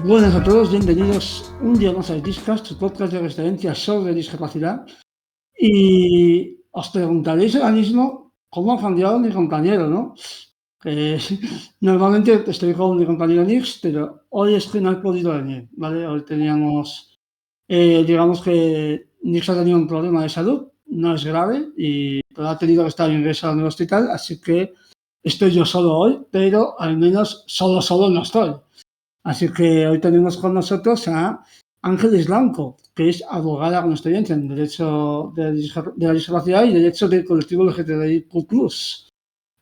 Buenas a todos, bienvenidos un día más al Discast, su podcast de referencia sobre discapacidad. Y os preguntaréis ahora mismo cómo ha cambiado mi compañero, ¿no? Que normalmente estoy con mi compañero Nix, pero hoy es que no he podido venir, ¿vale? Hoy teníamos, digamos que Nix ha tenido un problema de salud, no es grave, pero ha tenido que estar ingresado en el hospital, así que estoy yo solo hoy, pero al menos solo no estoy. Así que hoy tenemos con nosotros a Ángeles Blanco, que es abogada con experiencia en Derecho de la Discapacidad y Derecho del colectivo LGTBIQ+.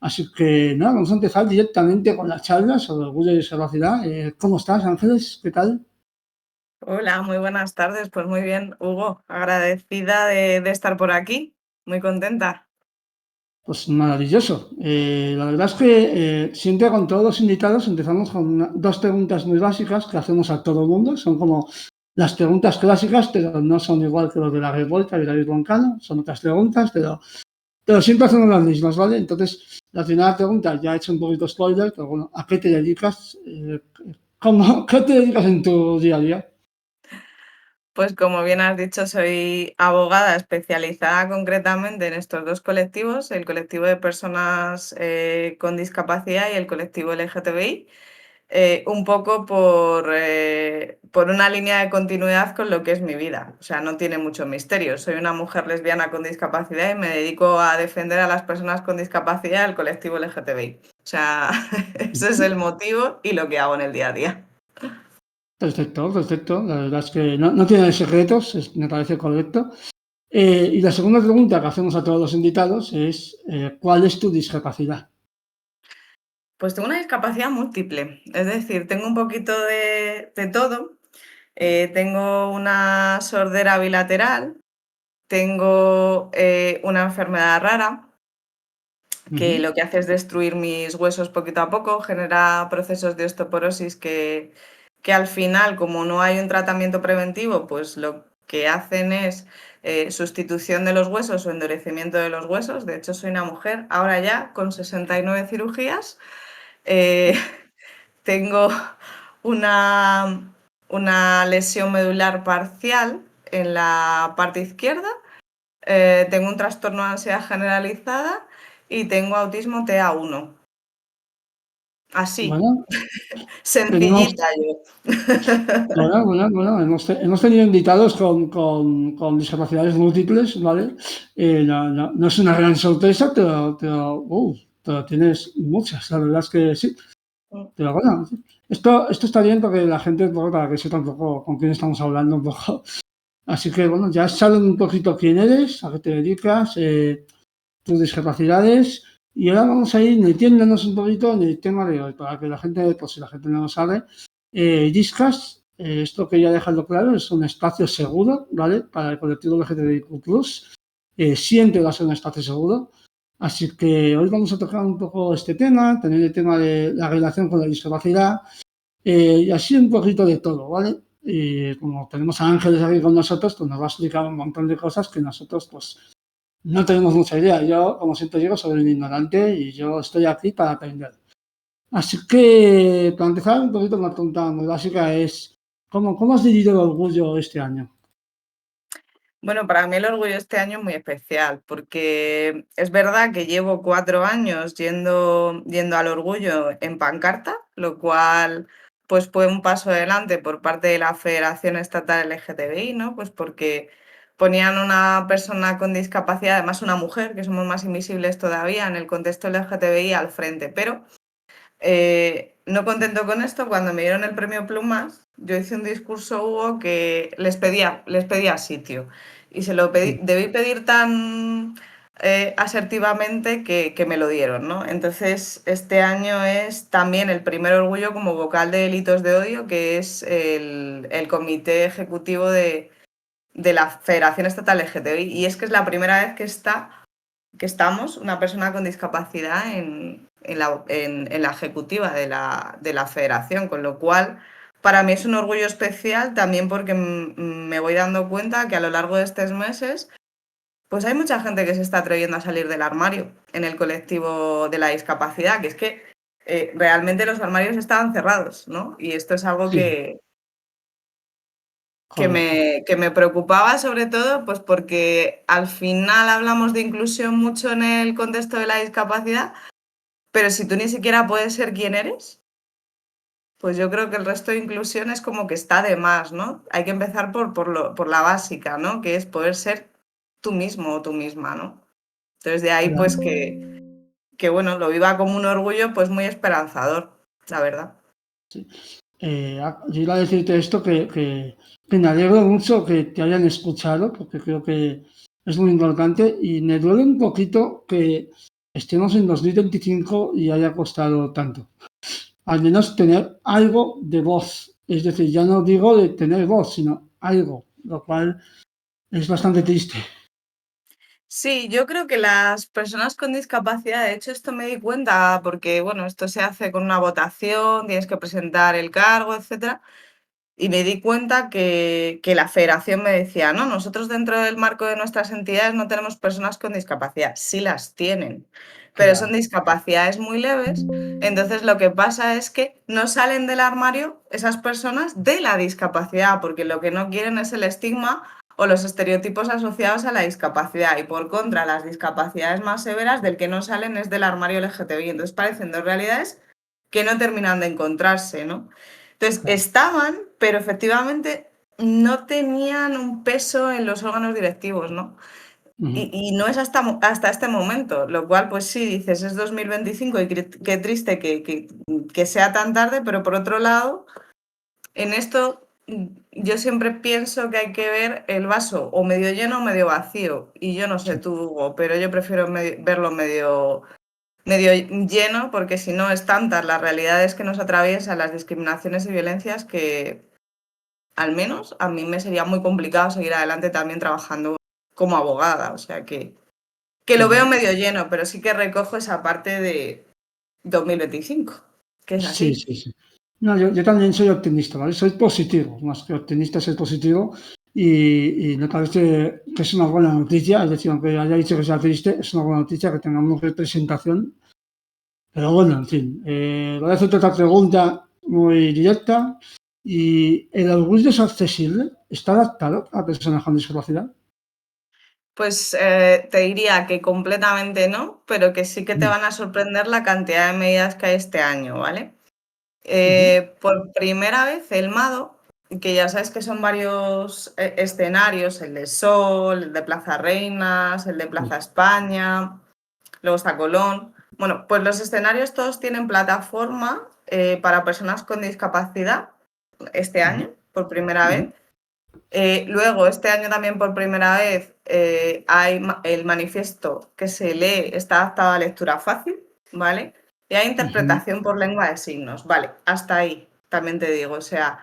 Así que nada, vamos a empezar directamente con la charla sobre orgullo y discapacidad. ¿Cómo estás, Ángeles? ¿Qué tal? Hola, muy buenas tardes. Pues muy bien, Hugo, agradecida de estar por aquí, muy contenta. Pues maravilloso. La verdad es que siempre con todos los invitados empezamos con dos preguntas muy básicas que hacemos a todo el mundo. Son como las preguntas clásicas, pero no son igual que los de la revuelta y David Broncano. Son otras preguntas, pero siempre hacemos las mismas, ¿vale? Entonces, la primera pregunta, ya he hecho un poquito spoiler, pero bueno, ¿a qué te dedicas? ¿Qué te dedicas en tu día a día? Pues como bien has dicho, soy abogada especializada concretamente en estos dos colectivos, el colectivo de personas con discapacidad y el colectivo LGTBI. Un poco por una línea de continuidad con lo que es mi vida. O sea, no tiene mucho misterio. Soy una mujer lesbiana con discapacidad y me dedico a defender a las personas con discapacidad del colectivo LGTBI. O sea, ese es el motivo y lo que hago en el día a día. Perfecto, perfecto. La verdad es que no tiene secretos, me parece correcto. Y la segunda pregunta que hacemos a todos los invitados es, ¿cuál es tu discapacidad? Pues tengo una discapacidad múltiple, es decir, tengo un poquito de todo. Tengo una sordera bilateral, tengo una enfermedad rara que Ujú. lo que hace es destruir mis huesos poquito a poco, genera procesos de osteoporosis que al final, como no hay un tratamiento preventivo, pues lo que hacen es sustitución de los huesos o endurecimiento de los huesos. De hecho, soy una mujer ahora ya con 69 cirugías. Eh, tengo una, una lesión medular parcial en la parte izquierda, tengo un trastorno de ansiedad generalizada y tengo autismo TEA1. Así, Bueno, tenemos, sencillita yo. bueno, hemos tenido invitados con discapacidades múltiples, ¿vale? No es una gran sorpresa, pero tienes muchas, la verdad es que sí. Pero bueno, esto está bien porque la gente, un poco, para que sepa un poco con quién estamos hablando un poco. Así que bueno, ya saben un poquito quién eres, a qué te dedicas, tus discapacidades. Y ahora vamos a ir metiéndonos un poquito en el tema de hoy, para que la gente, pues si la gente no lo sabe, Discas, esto quería dejarlo claro, es un espacio seguro, ¿vale? Para el colectivo LGTBIQ+, siempre va a ser un espacio seguro. Así que hoy vamos a tocar un poco este tema, tener el tema de la relación con la discapacidad, y así un poquito de todo, ¿vale? Y como tenemos a Ángeles aquí con nosotros, pues nos va a explicar un montón de cosas que nosotros, pues, no tenemos mucha idea. Yo, como siempre digo, soy un ignorante y yo estoy aquí para aprender. Así que, para empezar, un poquito una pregunta muy básica es, ¿cómo has vivido el orgullo este año? Bueno, para mí el orgullo este año es muy especial porque es verdad que llevo 4 años yendo al orgullo en pancarta, lo cual pues fue un paso adelante por parte de la Federación Estatal LGTBI, ¿no? Pues porque ponían una persona con discapacidad, además una mujer, que somos más invisibles todavía en el contexto LGTBI, al frente. Pero no contento con esto, cuando me dieron el premio Plumas, yo hice un discurso, Hugo, que les pedía sitio. Y se lo Sí. debí pedir tan asertivamente que me lo dieron, ¿no? Entonces, este año es también el primer orgullo como vocal de delitos de odio, que es el comité ejecutivo de la Federación Estatal LGTBI. Y es que es la primera vez que estamos, una persona con discapacidad en la ejecutiva de la federación, con lo cual para mí es un orgullo especial también porque me voy dando cuenta que a lo largo de estos meses pues hay mucha gente que se está atreviendo a salir del armario en el colectivo de la discapacidad, que es que realmente los armarios estaban cerrados, ¿no? Y esto es algo Sí. correcto. Que me preocupaba sobre todo, pues porque al final hablamos de inclusión mucho en el contexto de la discapacidad, pero si tú ni siquiera puedes ser quien eres, pues yo creo que el resto de inclusión es como que está de más, ¿no? Hay que empezar por la básica, ¿no? Que es poder ser tú mismo o tú misma, ¿no? Entonces de ahí pues Claro. que bueno, lo viva como un orgullo pues muy esperanzador, la verdad. Sí. Yo iba a decirte esto que me alegro mucho que te hayan escuchado, porque creo que es muy importante y me duele un poquito que estemos en 2025 y haya costado tanto. Al menos tener algo de voz. Es decir, ya no digo de tener voz, sino algo, lo cual es bastante triste. Sí, yo creo que las personas con discapacidad, de hecho esto me di cuenta porque, bueno, esto se hace con una votación, tienes que presentar el cargo, etcétera. Y me di cuenta que la federación me decía, no, nosotros dentro del marco de nuestras entidades no tenemos personas con discapacidad. Sí las tienen, pero son Claro. discapacidades muy leves. Entonces lo que pasa es que no salen del armario esas personas de la discapacidad, porque lo que no quieren es el estigma o los estereotipos asociados a la discapacidad. Y por contra, las discapacidades más severas del que no salen es del armario LGTBI. Entonces parecen dos realidades que no terminan de encontrarse, ¿no? Entonces, Claro. estaban, pero efectivamente no tenían un peso en los órganos directivos, ¿no? Ujú. Y no es hasta este momento, lo cual, pues sí, dices, es 2025 y qué triste que sea tan tarde, pero por otro lado, en esto yo siempre pienso que hay que ver el vaso o medio lleno o medio vacío. Y yo no sé Sí, tú, Hugo, pero yo prefiero verlo medio lleno, porque si no es tantas las realidades que nos atraviesan, las discriminaciones y violencias, que al menos a mí me sería muy complicado seguir adelante también trabajando como abogada. O sea que lo veo claro. medio lleno, pero sí que recojo esa parte de 2025, que es Sí, así. sí, sí. No, yo también soy optimista, ¿vale? Soy positivo, más que optimista, soy positivo y me parece que es una buena noticia, es decir, aunque haya dicho que sea triste, es una buena noticia que tengamos representación. Pero bueno, en fin, voy a hacerte otra pregunta muy directa. ¿Y el orgullo es accesible? ¿Está adaptado a personas con discapacidad? Pues te diría que completamente no, pero que sí que te Mm, van a sorprender la cantidad de medidas que hay este año, ¿vale? ujú, Por primera vez el MADO, que ya sabes que son varios escenarios, el de Sol, el de Plaza Reinas, el de Plaza sí, España, luego está Colón. Bueno, pues los escenarios todos tienen plataforma para personas con discapacidad este ujú, año, por primera ujú, vez. Luego, este año también por primera vez hay el manifiesto que se lee, está adaptado a lectura fácil, ¿vale? Y hay ujú, interpretación por lengua de signos, ¿vale? Hasta ahí, también te digo. O sea,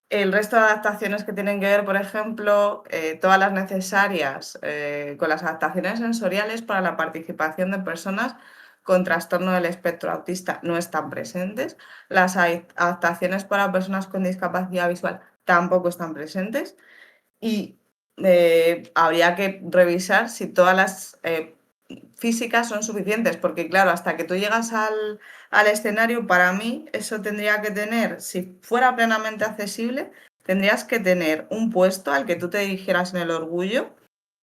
el resto de adaptaciones que tienen que ver, por ejemplo, todas las necesarias con las adaptaciones sensoriales para la participación de personas con trastorno del espectro autista no están presentes. Las adaptaciones para personas con discapacidad visual tampoco están presentes. Y habría que revisar si todas las físicas son suficientes, porque claro, hasta que tú llegas al escenario, para mí eso tendría que tener, si fuera plenamente accesible, tendrías que tener un puesto al que tú te dirigieras en el orgullo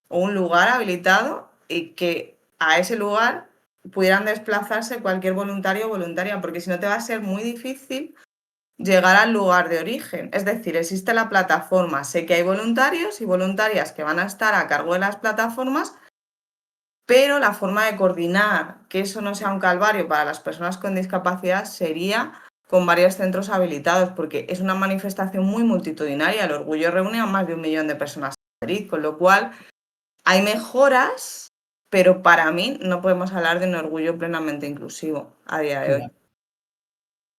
o un lugar habilitado y que a ese lugar pudieran desplazarse cualquier voluntario o voluntaria, porque si no te va a ser muy difícil llegar al lugar de origen. Es decir, existe la plataforma. Sé que hay voluntarios y voluntarias que van a estar a cargo de las plataformas, pero la forma de coordinar que eso no sea un calvario para las personas con discapacidad sería con varios centros habilitados, porque es una manifestación muy multitudinaria. El orgullo reúne a más de 1 millón de personas en Madrid, con lo cual hay mejoras, pero para mí no podemos hablar de un orgullo plenamente inclusivo a día de hoy. claro,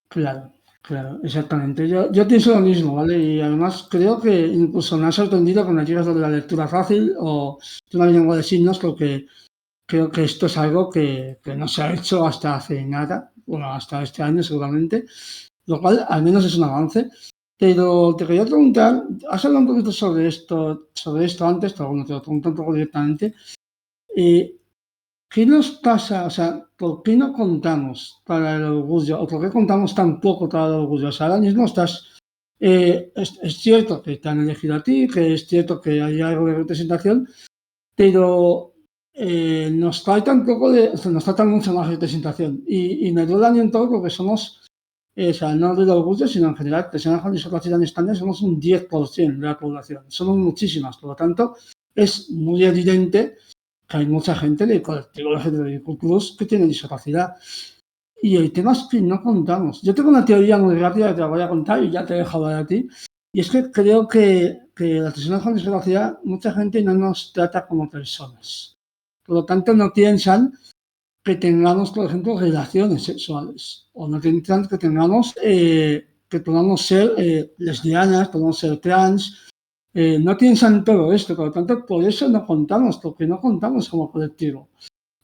claro, claro, exactamente. Yo pienso lo mismo, ¿vale? Y además creo que incluso me ha sorprendido cuando llegas lo de la lectura fácil o de una lengua de signos, porque creo que esto es algo que no se ha hecho hasta hace nada, bueno, hasta este año seguramente, lo cual al menos es un avance. Pero te quería preguntar, has hablado un poquito sobre esto antes, pero bueno, te lo pregunto un poco directamente. Eh, ¿Qué nos pasa? O sea, ¿por qué no contamos para el orgullo? ¿O por qué contamos tan poco para el orgullo? O sea, ahora mismo estás Es cierto que te han elegido a ti, que es cierto que hay algo de representación, pero nos falta un poco de, o sea, nos falta mucha más representación. Y me duele en todo porque somos, o sea, no del orgullo, sino en general, personas con discapacidad en España somos un 10% de la población. Somos muchísimas, por lo tanto, es muy evidente que hay mucha gente del colectivo LGTBIQ+ que tiene discapacidad. Y el tema es que no contamos. Yo tengo una teoría muy rápida que te la voy a contar y ya te dejo hablar a ti. Y es que creo que las personas con discapacidad, mucha gente no nos trata como personas. Por lo tanto, no piensan que tengamos, por ejemplo, relaciones sexuales. O no piensan que tengamos, que podamos ser lesbianas, podamos ser trans. No piensan todo esto. Por lo tanto, por eso no contamos, porque no contamos como colectivo.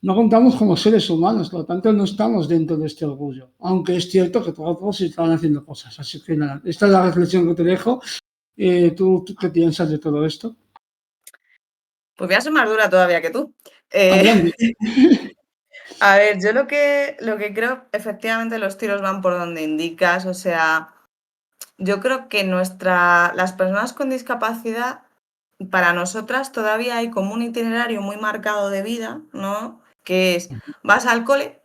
No contamos como seres humanos, por lo tanto no estamos dentro de este orgullo, aunque es cierto que todos se están haciendo cosas. Así que nada, esta es la reflexión que te dejo. ¿Tú qué piensas de todo esto? Pues voy a ser más dura todavía que tú. Adelante. A ver, yo lo que creo, efectivamente, los tiros van por donde indicas. O sea, yo creo que las personas con discapacidad, para nosotras todavía hay como un itinerario muy marcado de vida, ¿no? Que es, vas al cole,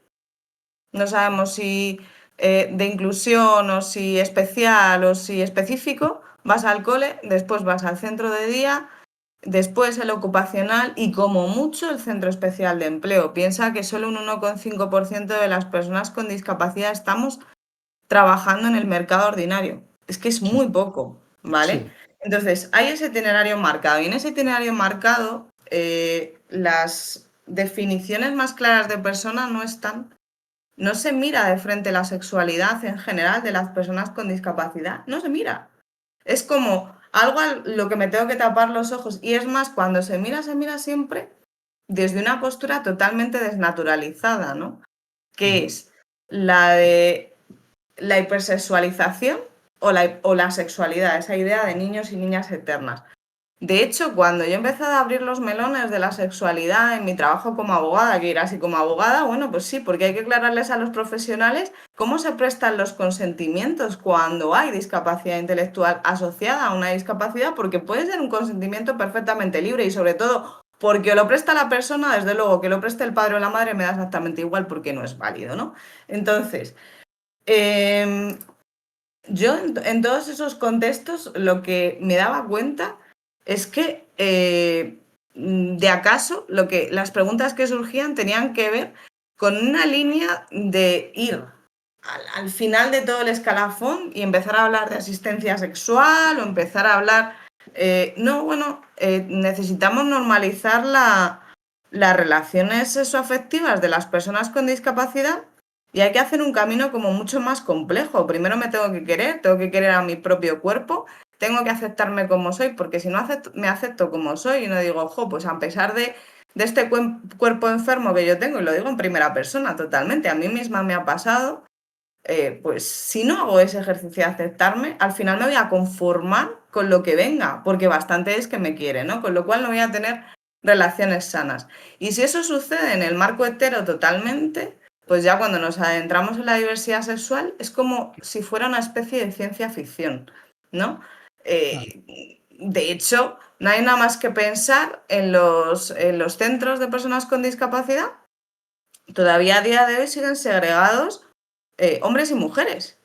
no sabemos si de inclusión o si especial o si específico, vas al cole, después vas al centro de día, después el ocupacional y como mucho el centro especial de empleo. Piensa que solo un 1,5% de las personas con discapacidad estamos trabajando en el mercado ordinario. Es que es muy poco, ¿vale? Sí, Entonces, hay ese itinerario marcado y en ese itinerario marcado las definiciones más claras de persona no están. No se mira de frente la sexualidad en general de las personas con discapacidad. No se mira. Es como algo a lo que me tengo que tapar los ojos. Y es más, cuando se mira siempre desde una postura totalmente desnaturalizada, ¿no? Que es la de la hipersexualización o la sexualidad, esa idea de niños y niñas eternas. De hecho, cuando yo empecé a abrir los melones de la sexualidad en mi trabajo como abogada, que era así como abogada, bueno, pues sí, porque hay que aclararles a los profesionales cómo se prestan los consentimientos cuando hay discapacidad intelectual asociada a una discapacidad, porque puede ser un consentimiento perfectamente libre y sobre todo porque o lo presta la persona, desde luego que lo preste el padre o la madre me da exactamente igual porque no es válido, ¿no? Entonces, em, yo en todos esos contextos lo que me daba cuenta es que de acaso las preguntas que surgían tenían que ver con una línea de ir al final de todo el escalafón y empezar a hablar de asistencia sexual o empezar a hablar... no, bueno, necesitamos normalizar las relaciones sexoafectivas de las personas con discapacidad y hay que hacer un camino como mucho más complejo. Primero me tengo que querer a mi propio cuerpo, tengo que aceptarme como soy, porque si no me acepto como soy y no digo, ojo, pues a pesar de este cuerpo enfermo que yo tengo, y lo digo en primera persona totalmente, a mí misma me ha pasado, pues si no hago ese ejercicio de aceptarme, al final me voy a conformar con lo que venga, porque bastante es que me quiere, ¿no? Con lo cual no voy a tener relaciones sanas. Y si eso sucede en el marco hetero totalmente, pues ya cuando nos adentramos en la diversidad sexual es como si fuera una especie de ciencia ficción, ¿no? claro. De hecho, no hay nada más que pensar en los centros de personas con discapacidad. Todavía a día de hoy siguen segregados hombres y mujeres.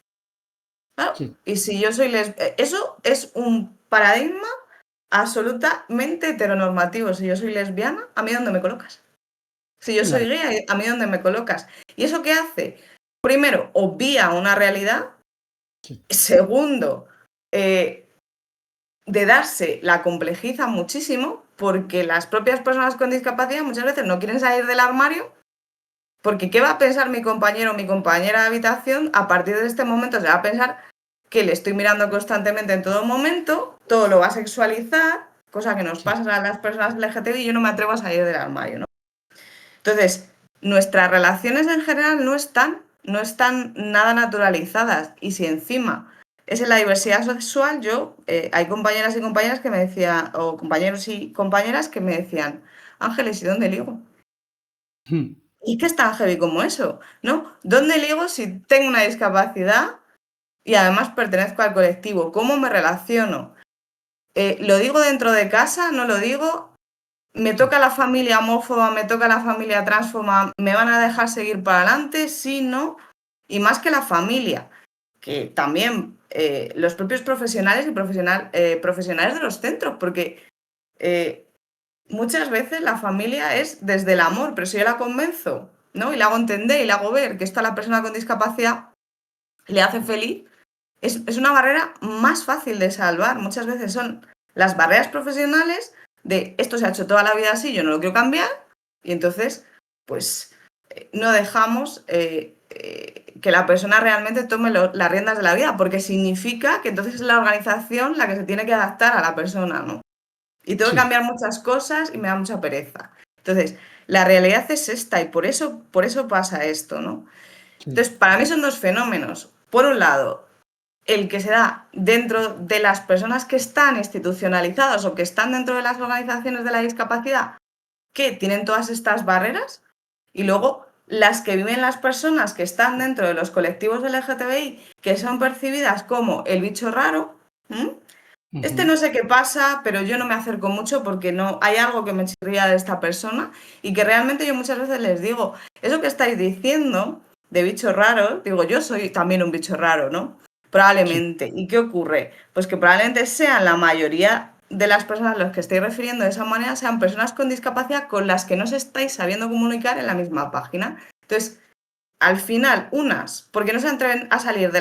Claro. Sí, Y si yo soy lesbiana, eso es un paradigma absolutamente heteronormativo. Si yo soy lesbiana, ¿a mí dónde me colocas? Si yo soy claro. gay, ¿a mí dónde me colocas? ¿Y eso qué hace? Primero, obvia una realidad. Sí, Segundo, de darse la complejiza muchísimo porque las propias personas con discapacidad muchas veces no quieren salir del armario porque ¿qué va a pensar mi compañero o mi compañera de habitación? A partir de este momento se va a pensar que le estoy mirando constantemente en todo momento, todo lo va a sexualizar, cosa que nos sí, pasa a las personas LGTBI y yo no me atrevo a salir del armario, ¿no? Entonces, nuestras relaciones en general no están nada naturalizadas y si encima es en la diversidad sexual, hay compañeras y compañeras que me decían, o compañeros y compañeras que me decían, Ángeles, ¿y dónde ligo? mm, ¿Y qué es tan heavy como eso? ¿No? ¿Dónde ligo si tengo una discapacidad? y además pertenezco al colectivo. ¿Cómo me relaciono? ¿Lo digo dentro de casa? ¿No lo digo? ¿Me toca la familia homófoba? ¿Me toca la familia transfoba? ¿Me van a dejar seguir para adelante? Sí, no. Y más que la familia, que también los propios profesionales y profesionales de los centros, porque muchas veces la familia es desde el amor, pero si yo la convenzo, ¿no? Y le hago entender y le hago ver que esto a la persona con discapacidad le hace feliz, es una barrera más fácil de salvar. Muchas veces son las barreras profesionales de esto se ha hecho toda la vida así, yo no lo quiero cambiar, y entonces, pues, no dejamos que la persona realmente tome las riendas de la vida, porque significa que entonces es la organización la que se tiene que adaptar a la persona, ¿no? Y tengo que Sí, cambiar muchas cosas y me da mucha pereza. Entonces, la realidad es esta y por eso pasa esto, ¿no? sí, Entonces, para mí son dos fenómenos. Por un lado, el que se da dentro de las personas que están institucionalizadas o que están dentro de las organizaciones de la discapacidad, que tienen todas estas barreras, y luego las que viven las personas que están dentro de los colectivos LGTBI, que son percibidas como el bicho raro. ¿M? Este ujú, no sé qué pasa, pero yo no me acerco mucho porque no hay algo que me chirría de esta persona y que realmente yo muchas veces les digo, eso que estáis diciendo de bichos raros, digo, yo soy también un bicho raro, ¿no? sí, Probablemente. ¿Y qué ocurre? Pues que probablemente sean la mayoría de las personas a las que estoy refiriendo de esa manera, sean personas con discapacidad con las que no se estáis sabiendo comunicar en la misma página. Entonces, al final, unas porque no se atreven a salir de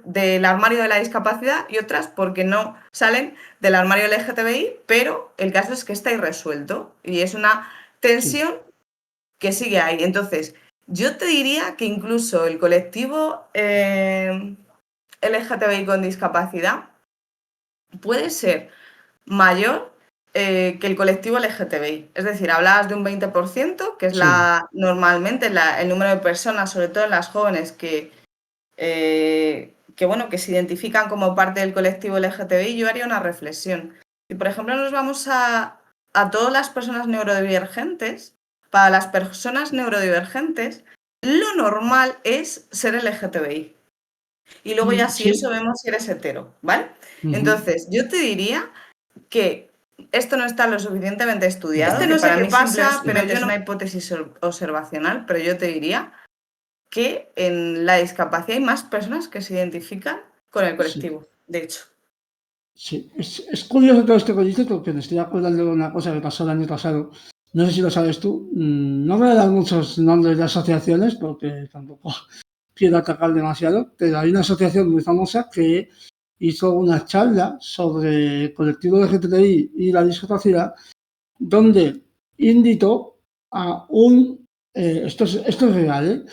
del armario de la discapacidad y otras porque no salen del armario LGTBI, pero el caso es que está irresuelto y es una sí, tensión que sigue ahí. Entonces, yo te diría que incluso el colectivo LGTBI con discapacidad puede ser mayor que el colectivo LGTBI. Es decir, hablabas de un 20%, que es sí, normalmente el número de personas, sobre todo en las jóvenes, bueno, que se identifican como parte del colectivo LGTBI. Yo haría una reflexión. Si, por ejemplo, nos vamos a todas las personas neurodivergentes, para las personas neurodivergentes, lo normal es ser LGTBI. Y luego ya si eso sí, vemos si eres hetero, ¿vale? ujú, Entonces, yo te diría que esto no está lo suficientemente estudiado, ujú, que no sé qué pasa, pero es una hipótesis observacional, pero yo te diría que en la discapacidad hay más personas que se identifican con el sí. colectivo, de hecho. Sí, es curioso todo esto que dices porque me estoy acordando de una cosa que pasó el año pasado. No sé si lo sabes tú. No voy a dar muchos nombres de asociaciones porque tampoco quiero atacar demasiado, pero hay una asociación muy famosa que hizo una charla sobre el colectivo LGTBI y la discapacidad, donde invitó a esto es real,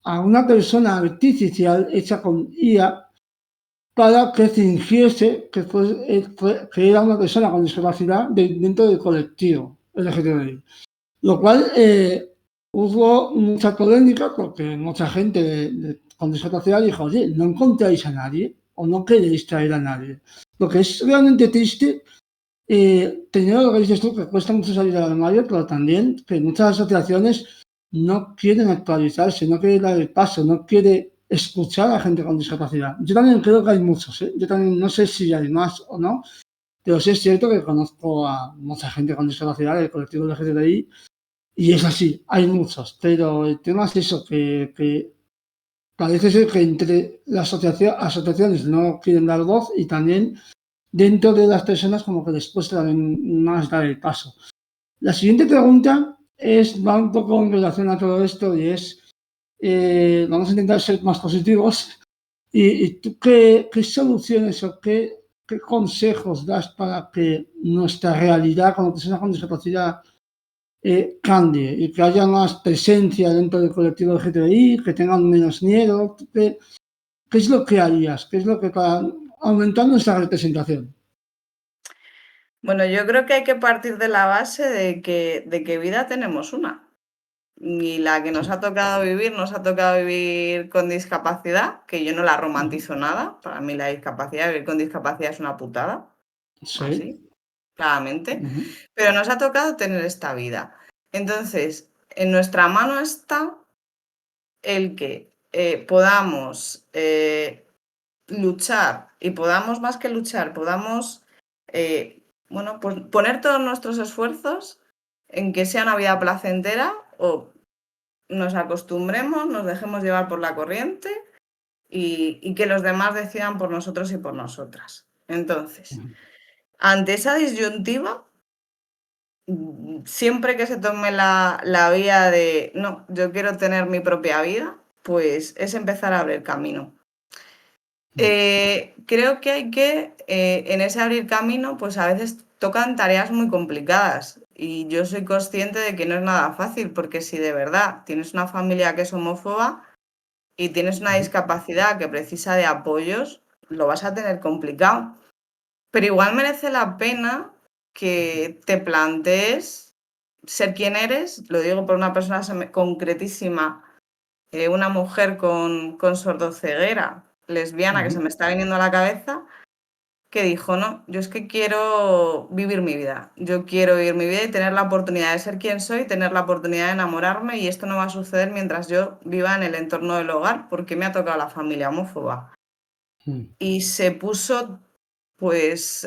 a una persona artificial hecha con IA para que fingiese que era una persona con discapacidad dentro del colectivo LGTBI. Lo cual hubo mucha polémica porque mucha gente con discapacidad dijo, oye, no encontráis a nadie o no queréis traer a nadie. Lo que es realmente triste, teniendo lo que dices tú, que cuesta mucho salir del armario, pero también que muchas asociaciones no quieren actualizarse, no quieren dar el paso, no quieren escuchar a la gente con discapacidad. Yo también creo que hay muchos, ¿eh? Yo también no sé si hay más o no, pero sí es cierto que conozco a mucha gente con discapacidad del colectivo LGTBI y es así, hay muchos, pero el tema es eso, que parece ser que entre las asociaciones no quieren dar voz y también dentro de las personas como que les cuesta también más dar el paso. La siguiente pregunta va un poco en relación a todo esto y es, vamos a intentar ser más positivos. ¿Y tú qué soluciones o qué consejos das para que nuestra realidad como personas con discapacidad cambie y que haya más presencia dentro del colectivo LGTBI, que tengan menos miedo? ¿Qué es lo que harías? ¿Qué es lo que para aumentar nuestra representación? Bueno, yo creo que hay que partir de la base de que vida tenemos una. Y la que nos Sí. ha tocado vivir, nos ha tocado vivir con discapacidad, que yo no la Ujú. romantizo nada. Para mí la discapacidad, vivir con discapacidad es una putada, Sí. así, claramente. Ujú. Pero nos ha tocado tener esta vida. Entonces, en nuestra mano está el que podamos luchar y podamos, más que luchar, podamos, bueno, pues poner todos nuestros esfuerzos en que sea una vida placentera o nos acostumbremos, nos dejemos llevar por la corriente y que los demás decidan por nosotros y por nosotras. Entonces, ante esa disyuntiva, siempre que se tome la vía de, no, yo quiero tener mi propia vida, pues es empezar a abrir camino. Creo que hay que, en ese abrir camino, pues a veces tocan tareas muy complicadas y yo soy consciente de que no es nada fácil, porque si de verdad tienes una familia que es homófoba y tienes una discapacidad que precisa de apoyos, lo vas a tener complicado. Pero igual merece la pena que te plantees ser quien eres, lo digo por una persona concretísima, una mujer con sordoceguera, lesbiana, que se me está viniendo a la cabeza, que dijo, no, yo es que quiero vivir mi vida, yo quiero vivir mi vida y tener la oportunidad de ser quien soy, tener la oportunidad de enamorarme y esto no va a suceder mientras yo viva en el entorno del hogar porque me ha tocado la familia homófoba. Y se puso, pues,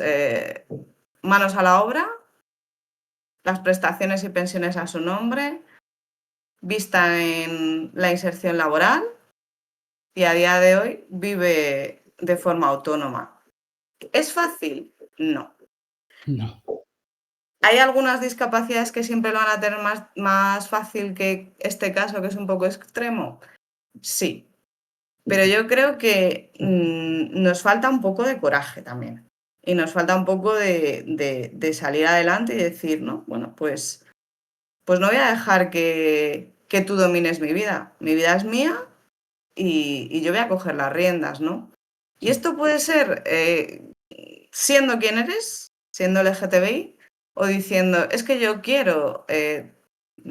manos a la obra, las prestaciones y pensiones a su nombre, vista en la inserción laboral y a día de hoy vive de forma autónoma. ¿Es fácil? No. No. ¿Hay algunas discapacidades que siempre lo van a tener más fácil que este caso, que es un poco extremo? Sí. Pero yo creo que nos falta un poco de coraje también. Y nos falta un poco de salir adelante y decir, ¿no? Bueno, pues no voy a dejar que tú domines mi vida. Mi vida es mía y yo voy a coger las riendas, ¿no? Y esto puede ser siendo quien eres, siendo LGTBI, o diciendo, es que yo quiero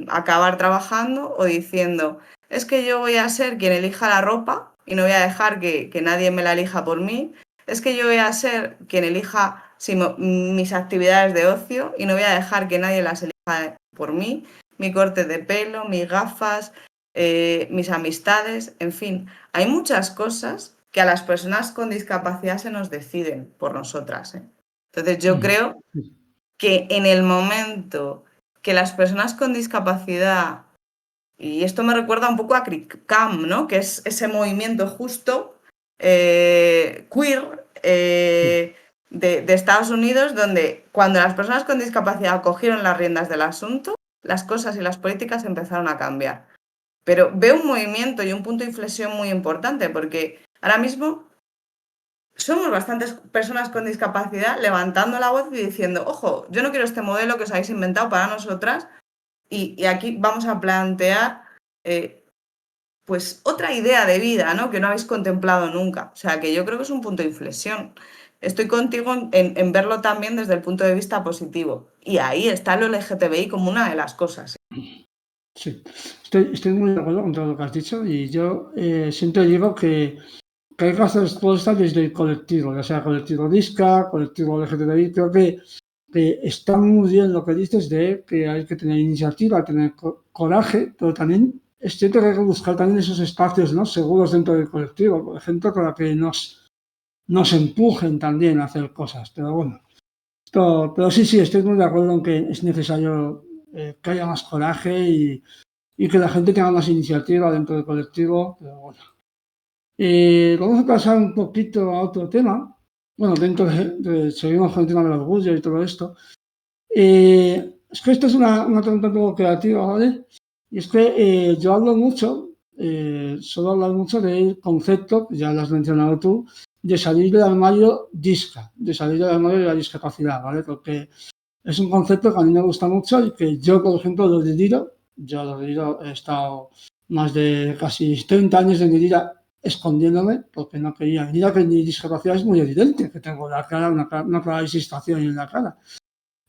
acabar trabajando, o diciendo, es que yo voy a ser quien elija la ropa y no voy a dejar que nadie me la elija por mí, es que yo voy a ser quien elija mis actividades de ocio y no voy a dejar que nadie las elija por mí, mi corte de pelo, mis gafas, mis amistades, en fin, hay muchas cosas que a las personas con discapacidad se nos deciden por nosotras, ¿eh? Entonces yo creo que en el momento que las personas con discapacidad, y esto me recuerda un poco a CRICAM, ¿no? Que es ese movimiento justo queer de Estados Unidos, donde cuando las personas con discapacidad cogieron las riendas del asunto, las cosas y las políticas empezaron a cambiar. Pero veo un movimiento y un punto de inflexión muy importante, porque ahora mismo somos bastantes personas con discapacidad levantando la voz y diciendo, ojo, yo no quiero este modelo que os habéis inventado para nosotras y aquí vamos a plantear pues otra idea de vida, ¿no? Que no habéis contemplado nunca. O sea, que yo creo que es un punto de inflexión. Estoy contigo en verlo también desde el punto de vista positivo. Y ahí está el LGTBI como una de las cosas. Sí, estoy muy de acuerdo con todo lo que has dicho y yo siempre digo que hay que hacer cosas desde el colectivo, ya sea colectivo DISCA, colectivo LGTBI. Creo que está muy bien lo que dices de que hay que tener iniciativa, tener coraje, pero también es cierto que hay que buscar también esos espacios, ¿no?, seguros dentro del colectivo, por ejemplo, para que nos empujen también a hacer cosas. Pero bueno, pero sí, estoy muy de acuerdo en que es necesario que haya más coraje y que la gente tenga más iniciativa dentro del colectivo. Pero bueno. Vamos a pasar un poquito a otro tema. Bueno, seguimos con el tema del orgullo y todo esto. Es que esto es una pregunta un poco creativa, ¿vale? Y es que yo hablo mucho, suelo hablar mucho del concepto, ya lo has mencionado tú, de salir del armario DISCA, de salir del armario de la discapacidad, ¿vale? Porque es un concepto que a mí me gusta mucho y que yo, por ejemplo, lo he vivido. Yo lo he vivido, he estado más de casi 30 años de mi vida escondiéndome porque no quería. Mira que mi discapacidad es muy evidente, que tengo la cara, una parálisis en la cara.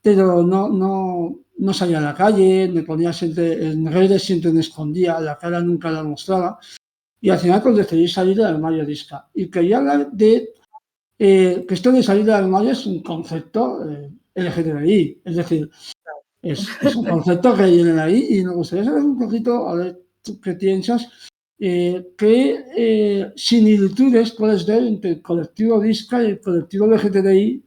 Pero no salía a la calle, me ponía siempre en redes, siempre me escondía, la cara nunca la mostraba. Y al final pues decidí salir del armario DISCA. Y quería hablar de que esto de salir del armario es un concepto LGTBI, es decir, es un concepto que viene de ahí y me gustaría saber un poquito, a ver, ¿tú qué piensas? ¿qué similitudes puedes ver entre el colectivo DISCA y el colectivo LGTBI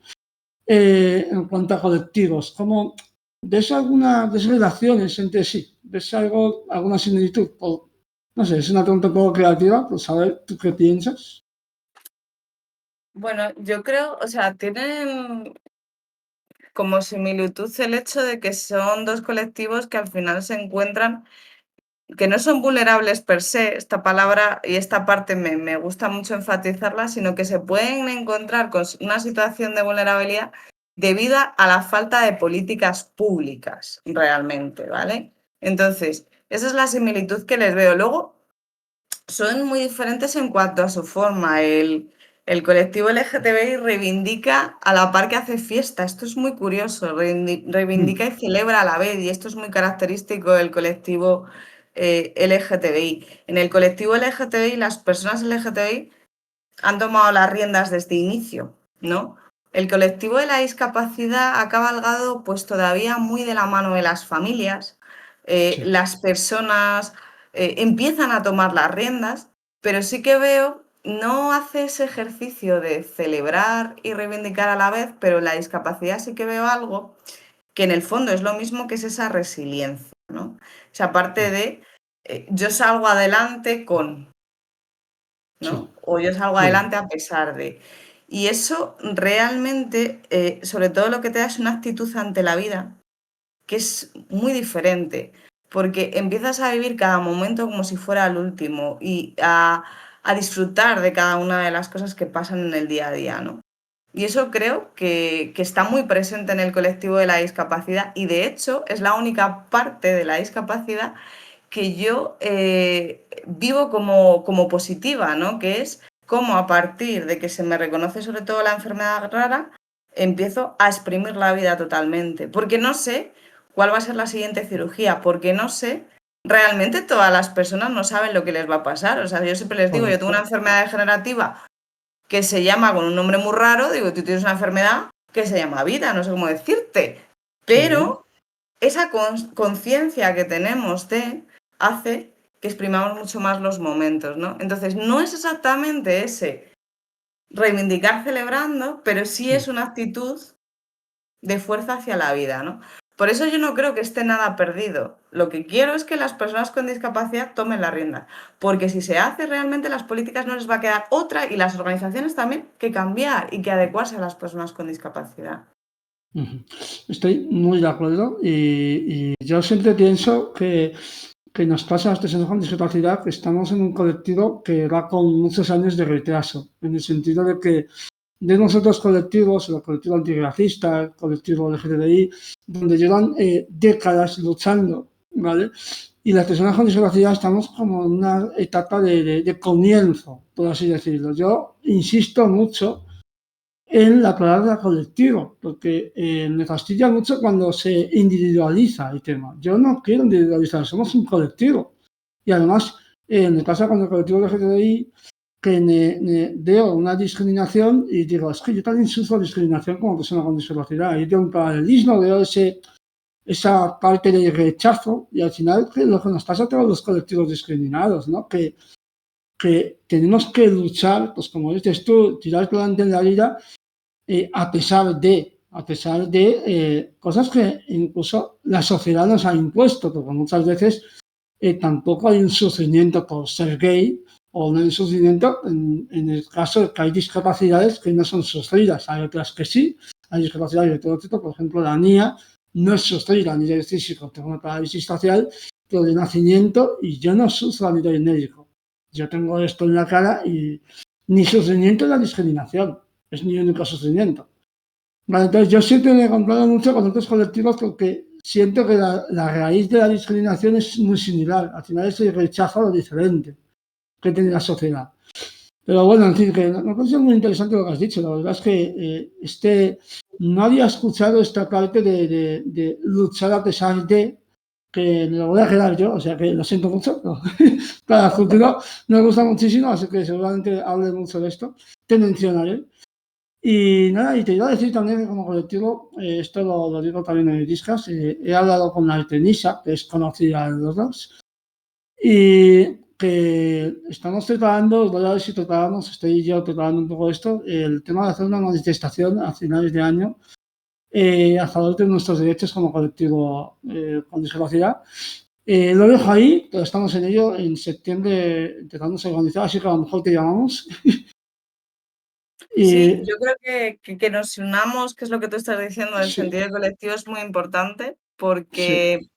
en cuanto a colectivos? ¿Cómo ves alguna relaciones entre sí? ¿Ves alguna similitud? O, no sé, es una pregunta un poco creativa, pues a ver, ¿tú qué piensas? Bueno, yo creo, o sea, tienen como similitud el hecho de que son dos colectivos que al final se encuentran, que no son vulnerables per se, esta palabra y esta parte me gusta mucho enfatizarla, sino que se pueden encontrar con una situación de vulnerabilidad debido a la falta de políticas públicas realmente, ¿vale? Entonces, esa es la similitud que les veo. Luego, son muy diferentes en cuanto a su forma. El colectivo LGTBI reivindica a la par que hace fiesta. Esto es muy curioso. Reivindica y celebra a la vez. Y esto es muy característico del colectivo LGTBI. En el colectivo LGTBI, las personas LGTBI han tomado las riendas desde inicio, ¿no? El colectivo de la discapacidad ha cabalgado pues todavía muy de la mano de las familias. Sí. Las personas empiezan a tomar las riendas, pero sí que veo, no hace ese ejercicio de celebrar y reivindicar a la vez, pero en la discapacidad sí que veo algo que en el fondo es lo mismo, que es esa resiliencia, ¿no? O sea, aparte de yo salgo adelante con, Sí, ¿no? O yo salgo sí, adelante a pesar de. Y eso realmente, sobre todo lo que te da es una actitud ante la vida que es muy diferente, porque empiezas a vivir cada momento como si fuera el último y a disfrutar de cada una de las cosas que pasan en el día a día, ¿no? Y eso creo que está muy presente en el colectivo de la discapacidad y de hecho es la única parte de la discapacidad que yo vivo como positiva, ¿no? Que es cómo a partir de que se me reconoce sobre todo la enfermedad rara, empiezo a exprimir la vida totalmente, porque no sé cuál va a ser la siguiente cirugía, porque no sé, realmente todas las personas no saben lo que les va a pasar. O sea, yo siempre les digo, yo tengo una correcto. enfermedad degenerativa que se llama con un nombre muy raro, digo, tú tienes una enfermedad que se llama vida, no sé cómo decirte, Sí, pero esa conciencia que tenemos hace que exprimamos mucho más los momentos, ¿no? Entonces, no es exactamente ese reivindicar celebrando, pero sí es sí. una actitud de fuerza hacia la vida, ¿no? Por eso yo no creo que esté nada perdido. Lo que quiero es que las personas con discapacidad tomen la rienda, porque si se hace realmente las políticas no les va a quedar otra y las organizaciones también que cambiar y que adecuarse a las personas con discapacidad. Ujú. Estoy muy de acuerdo y yo siempre pienso que nos pasa a las personas con discapacidad que estamos en un colectivo que va con muchos años de retraso, en el sentido de que de nosotros colectivos, el colectivo antirracista, el colectivo LGTBI, donde llevan décadas luchando, ¿vale? Y las personas con discapacidad estamos como en una etapa de comienzo, por así decirlo. Yo insisto mucho en la palabra colectivo, porque me fastidia mucho cuando se individualiza el tema. Yo no quiero individualizar, somos un colectivo. Y además, me pasa con el colectivo LGTBI que veo una discriminación y digo, es que yo también sufro discriminación como persona con discapacidad. Y tengo un paralelismo, veo esa parte de rechazo y al final que lo que nos pasa a todos los colectivos discriminados, ¿no? Que tenemos que luchar, pues como dices tú, tirar delante de la vida a pesar de cosas que incluso la sociedad nos ha impuesto, porque muchas veces tampoco hay un sufrimiento por ser gay o no hay un sufrimiento en el caso de que hay discapacidades que no son sufridas, hay otras que sí, hay discapacidades de todo tipo, por ejemplo la mía no es sufrida a nivel físico, tengo una parálisis facial, pero de nacimiento y yo no sufro a nivel médico. Yo tengo esto en la cara y ni sufrimiento ni discriminación, es mi único sufrimiento. Vale, entonces yo siempre me he encontrado mucho con otros colectivos porque siento que la raíz de la discriminación es muy similar. Al final es el rechazo a lo diferente que tiene la sociedad. Pero bueno, en fin, que me parece muy interesante lo que has dicho. La verdad es que no había escuchado esta parte de luchar a pesar de que me lo voy a quedar yo, o sea que lo siento mucho, pero para la cultura me gusta muchísimo, así que seguramente hable mucho de esto. Te mencionaré. Y nada, y te iba a decir también que como colectivo, esto lo digo también en el Discas, he hablado con la Artemisa, que es conocida de los dos, y que estamos preparando, voy a ver si preparamos, estoy yo preparando un poco esto, el tema de hacer una manifestación a finales de año a favor de nuestros derechos como colectivo con discapacidad. Lo dejo ahí, pero estamos en ello. En septiembre empezamos a organizar, así que a lo mejor te llamamos. Sí, yo creo que nos unamos, que es lo que tú estás diciendo, del Sí, sentido colectivo es muy importante, sí, porque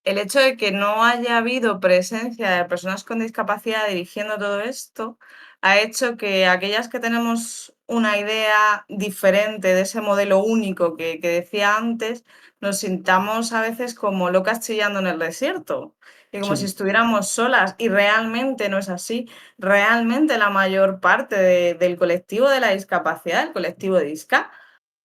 el hecho de que no haya habido presencia de personas con discapacidad dirigiendo todo esto ha hecho que aquellas que tenemos una idea diferente de ese modelo único que decía antes, nos sintamos a veces como locas chillando en el desierto y como si sí, estuviéramos solas. Y realmente no es así. Realmente la mayor parte del colectivo de la discapacidad, el colectivo de DISCA,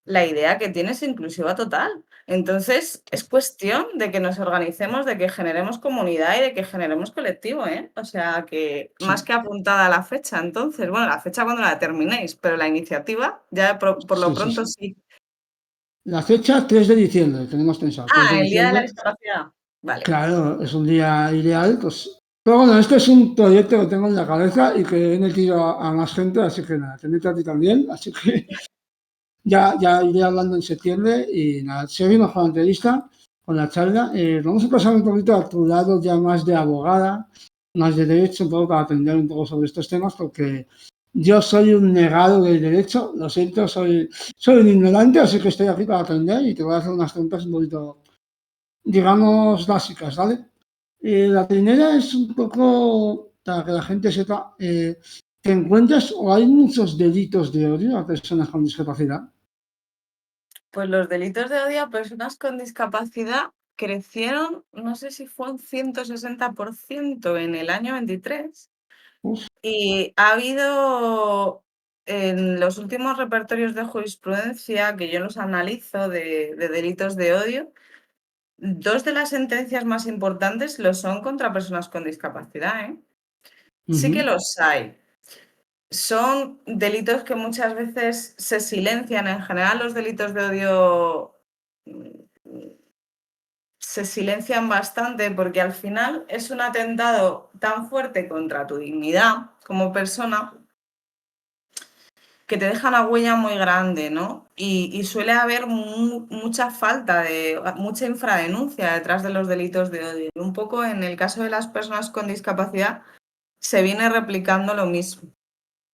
la idea que tiene es inclusiva total. Entonces, es cuestión de que nos organicemos, de que generemos comunidad y de que generemos colectivo, ¿eh? O sea, que más sí, que apuntada a la fecha, entonces, bueno, la fecha cuando la terminéis, pero la iniciativa ya por lo sí, sí, pronto sí. sí. La fecha 3 de diciembre, tenemos pensado, 3 de Ah, el día de la diciembre. discapacidad. Vale. Claro, es un día ideal, pues. Pero bueno, este es un proyecto que tengo en la cabeza y que he metido a más gente, así que nada, te meto a ti también, así que ya iré hablando en septiembre y nada, seguimos con la entrevista, con la charla. Vamos a pasar un poquito a tu lado ya más de abogada, más de derecho, un poco para aprender un poco sobre estos temas, porque yo soy un negado del derecho, lo siento, soy un ignorante, así que estoy aquí para aprender y te voy a hacer unas preguntas un poquito, digamos, básicas, ¿vale? La primera es un poco para que la gente sepa, ¿te encuentras o hay muchos delitos de odio a personas con discapacidad? Pues los delitos de odio a personas con discapacidad crecieron, no sé si fue un 160% en el año 23. Uf, Y ha habido en los últimos repertorios de jurisprudencia que yo los analizo de delitos de odio, dos de las sentencias más importantes lo son contra personas con discapacidad, ¿eh? Sí que ujú, los hay. Son delitos que muchas veces se silencian. En general, los delitos de odio se silencian bastante porque al final es un atentado tan fuerte contra tu dignidad como persona que te deja una huella muy grande, ¿no? Y suele haber mucha falta de, mucha infradenuncia detrás de los delitos de odio. Un poco en el caso de las personas con discapacidad se viene replicando lo mismo,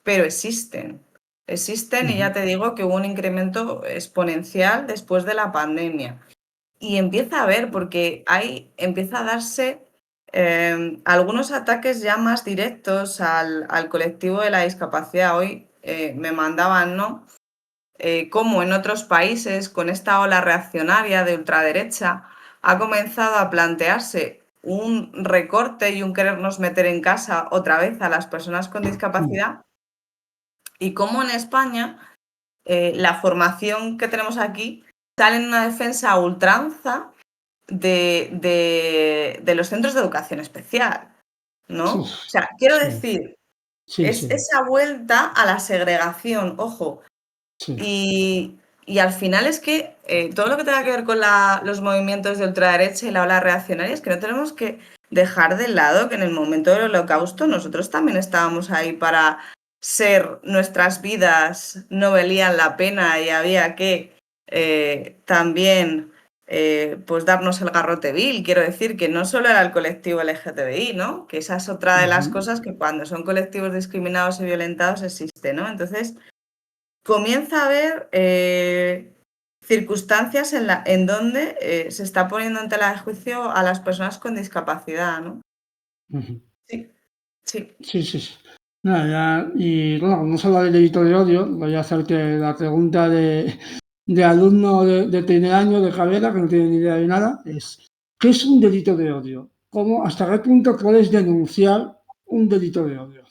pero existen. Existen y ujú, ya te digo que hubo un incremento exponencial después de la pandemia. Y empieza a haber, porque empieza a darse algunos ataques ya más directos al colectivo de la discapacidad. Hoy me mandaban, ¿no? Cómo en otros países, con esta ola reaccionaria de ultraderecha, ha comenzado a plantearse un recorte y un querernos meter en casa otra vez a las personas con mm, discapacidad. Y cómo en España la formación que tenemos aquí sale en una defensa a ultranza de los centros de educación especial, ¿no? O uf, sea, quiero sí, decir, sí, es sí, esa vuelta a la segregación, ojo, sí, y al final es que todo lo que tenga que ver con los movimientos de ultraderecha y la ola reaccionaria es que no tenemos que dejar de lado que en el momento del Holocausto nosotros también estábamos ahí para ser, nuestras vidas no valían la pena y había que también pues darnos el garrote vil. Quiero decir que no solo era el colectivo LGTBI, ¿no? Que esa es otra de las ujú, cosas que cuando son colectivos discriminados y violentados existe, ¿no? Entonces comienza a haber circunstancias en donde se está poniendo en tela de juicio a las personas con discapacidad, ¿no? ujú. Sí, sí. Sí, sí, sí. Nada, y bueno, vamos a hablar del delito de odio. Voy a hacerte la pregunta de alumno de primer año de carrera que no tiene ni idea de nada. ¿Qué es un delito de odio? ¿Cómo, hasta qué punto puedes denunciar un delito de odio?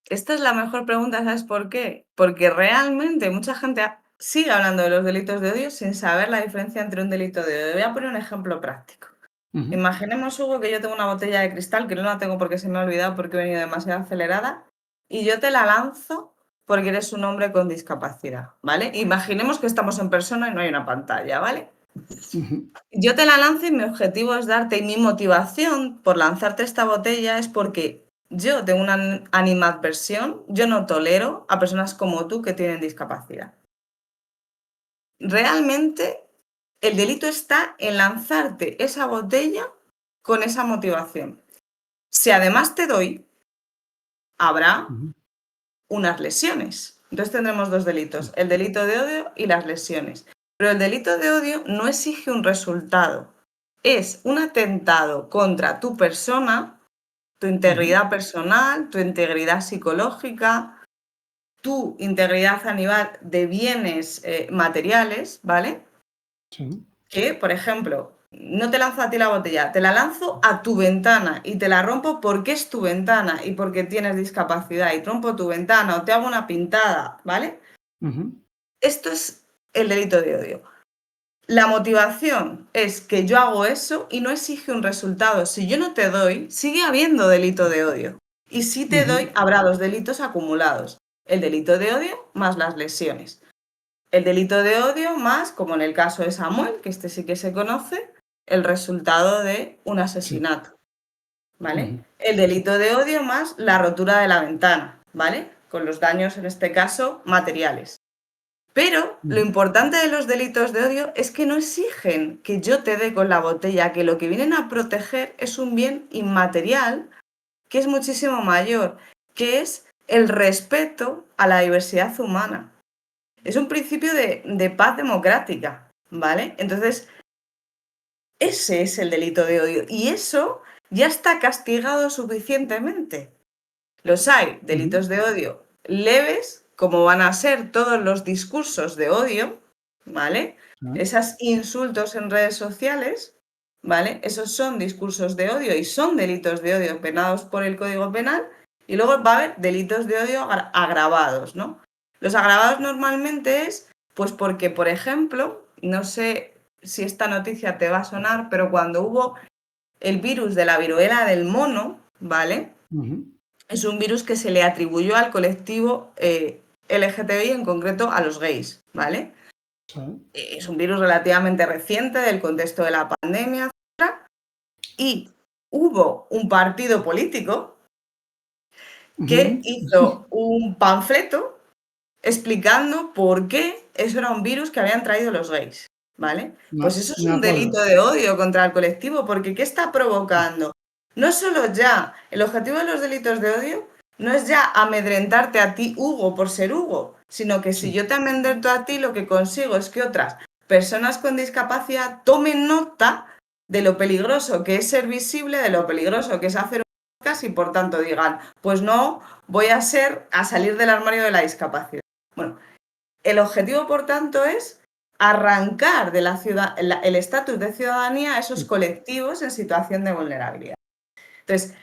Esta es la mejor pregunta, ¿sabes por qué? Porque realmente mucha gente sigue hablando de los delitos de odio sin saber la diferencia entre un delito de odio. Voy a poner un ejemplo práctico. Ujú, Imaginemos, Hugo, que yo tengo una botella de cristal, que no la tengo porque se me ha olvidado porque he venido demasiado acelerada, y yo te la lanzo porque eres un hombre con discapacidad, ¿vale? Imaginemos que estamos en persona y no hay una pantalla, ¿vale? Ujú. Yo te la lanzo y mi objetivo es darte, y mi motivación por lanzarte esta botella es porque yo tengo una animadversión, yo no tolero a personas como tú que tienen discapacidad. Realmente el delito está en lanzarte esa botella con esa motivación. Si además te doy, habrá Ujú. unas lesiones. Entonces tendremos dos delitos, Sí. el delito de odio y las lesiones. Pero el delito de odio no exige un resultado, es un atentado contra tu persona, tu Ujú. integridad personal, tu integridad psicológica, tu integridad a nivel de bienes materiales, ¿vale? Sí. Que, por ejemplo, no te lanzo a ti la botella, te la lanzo a tu ventana y te la rompo porque es tu ventana y porque tienes discapacidad y rompo tu ventana o te hago una pintada, ¿vale? Ujú. Esto es el delito de odio. La motivación es que yo hago eso y no exige un resultado. Si yo no te doy, sigue habiendo delito de odio. Y si te Ujú. doy, habrá dos delitos acumulados. El delito de odio más las lesiones. El delito de odio más, como en el caso de Samuel, que este sí que se conoce, el resultado de un Sí. asesinato, ¿vale? Ujú. El delito de odio más la rotura de la ventana, ¿vale? Con los daños, en este caso, materiales. Pero lo Ujú. importante de los delitos de odio es que no exigen que yo te dé con la botella, que lo que vienen a proteger es un bien inmaterial que es muchísimo mayor, que es el respeto a la diversidad humana. Es un principio de paz democrática, ¿vale? Entonces, ese es el delito de odio y eso ya está castigado suficientemente. Los hay, Ujú. delitos de odio leves, como van a ser todos los discursos de odio, ¿vale? Ah. Esos insultos en redes sociales, ¿vale? Esos son discursos de odio y son delitos de odio penados por el Código Penal. Y luego va a haber delitos de odio agravados, ¿no? Los agravados normalmente es, pues porque, por ejemplo, no sé si esta noticia te va a sonar, pero cuando hubo el virus de la viruela del mono, ¿vale? Ujú. Es un virus que se le atribuyó al colectivo LGTBI, en concreto a los gays, ¿vale? Sí. Es un virus relativamente reciente del contexto de la pandemia, etcétera, y hubo un partido político que Ujú. hizo un panfleto explicando por qué eso era un virus que habían traído los gays, ¿vale? Pues eso es Me un delito acuerdo. de odio contra el colectivo, porque ¿qué está provocando? No solo ya, el objetivo de los delitos de odio no es ya amedrentarte a ti, Hugo, por ser Hugo, sino que si Sí. yo te amedrento a ti, lo que consigo es que otras personas con discapacidad tomen nota de lo peligroso que es ser visible, de lo peligroso que es hacer un podcast y por tanto digan, pues no voy a salir del armario de la discapacidad. Bueno, el objetivo, por tanto, es arrancar de la ciudad, el estatus de ciudadanía a esos Sí. colectivos en situación de vulnerabilidad. Entonces,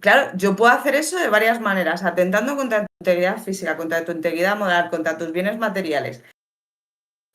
claro, yo puedo hacer eso de varias maneras, atentando contra tu integridad física, contra tu integridad moral, contra tus bienes materiales,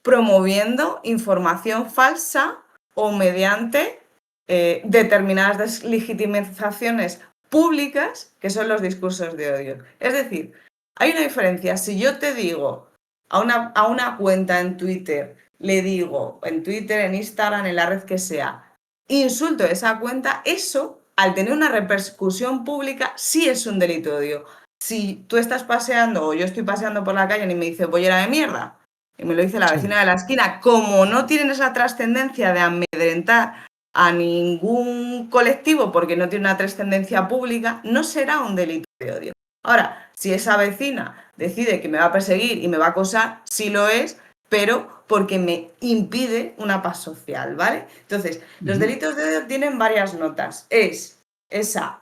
promoviendo información falsa o mediante determinadas deslegitimizaciones públicas, que son los discursos de odio. Es decir, hay una diferencia. Si yo te digo a una cuenta en Twitter, le digo en Twitter, en Instagram, en la red que sea, insulto a esa cuenta, eso, al tener una repercusión pública, sí es un delito de odio. Si tú estás paseando o yo estoy paseando por la calle y me dice bollera de mierda, y me lo dice la Sí. vecina de la esquina, como no tienen esa trascendencia de amedrentar a ningún colectivo porque no tiene una trascendencia pública, no será un delito de odio. Ahora, si esa vecina decide que me va a perseguir y me va a acosar, sí lo es, pero porque me impide una paz social, ¿vale? Entonces, los Ujú. delitos de odio tienen varias notas. Es esa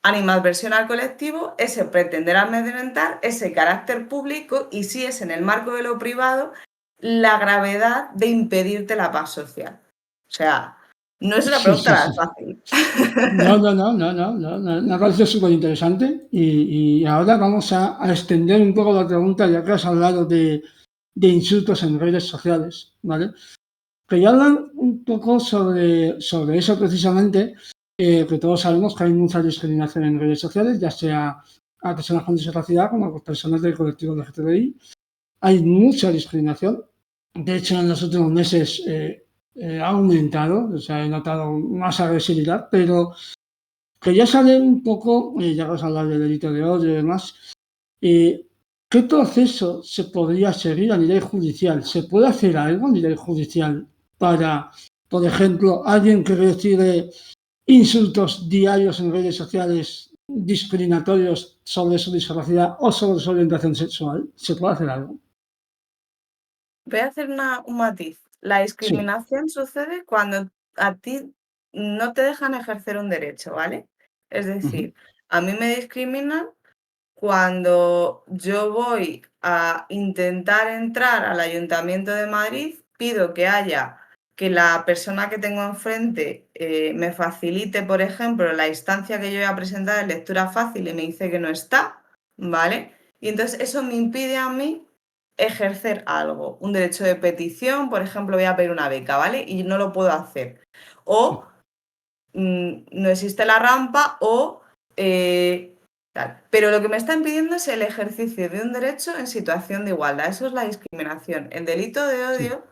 animadversión al colectivo, ese pretender amedrentar, ese carácter público y si es en el marco de lo privado, la gravedad de impedirte la paz social. O sea, no es una Sí, pregunta sí, nada sí. fácil. No, no, no, no, no, no, no, me ha parecido superinteresante y ahora vamos a extender un poco la pregunta, ya que has hablado de insultos en redes sociales, ¿vale? Quería hablar un poco sobre eso precisamente, que todos sabemos que hay mucha discriminación en redes sociales, ya sea a personas con discapacidad como a personas del colectivo LGTBI. Hay mucha discriminación De hecho, en los últimos meses ha aumentado, o sea, he notado más agresividad, pero quería saber un poco, ya vas a hablar del delito de odio y demás, eh, ¿qué proceso se podría seguir a nivel judicial? ¿Se puede hacer algo a nivel judicial para, por ejemplo, alguien que recibe insultos diarios en redes sociales discriminatorios sobre su discapacidad o sobre su orientación sexual? ¿Se puede hacer algo? Voy a hacer un matiz. La Sí. discriminación sucede cuando a ti no te dejan ejercer un derecho, ¿vale? Es Ujú. decir, a mí me discriminan cuando yo voy a intentar entrar al Ayuntamiento de Madrid, pido que la persona que tengo enfrente me facilite, por ejemplo, la instancia que yo voy a presentar en lectura fácil y me dice que no está, ¿vale? Y entonces eso me impide a mí ejercer algo, un derecho de petición, por ejemplo, voy a pedir una beca, ¿vale? Y no lo puedo hacer. O no existe la rampa o tal. Pero lo que me está impidiendo es el ejercicio de un derecho en situación de igualdad. Eso es la discriminación. El delito de Sí. odio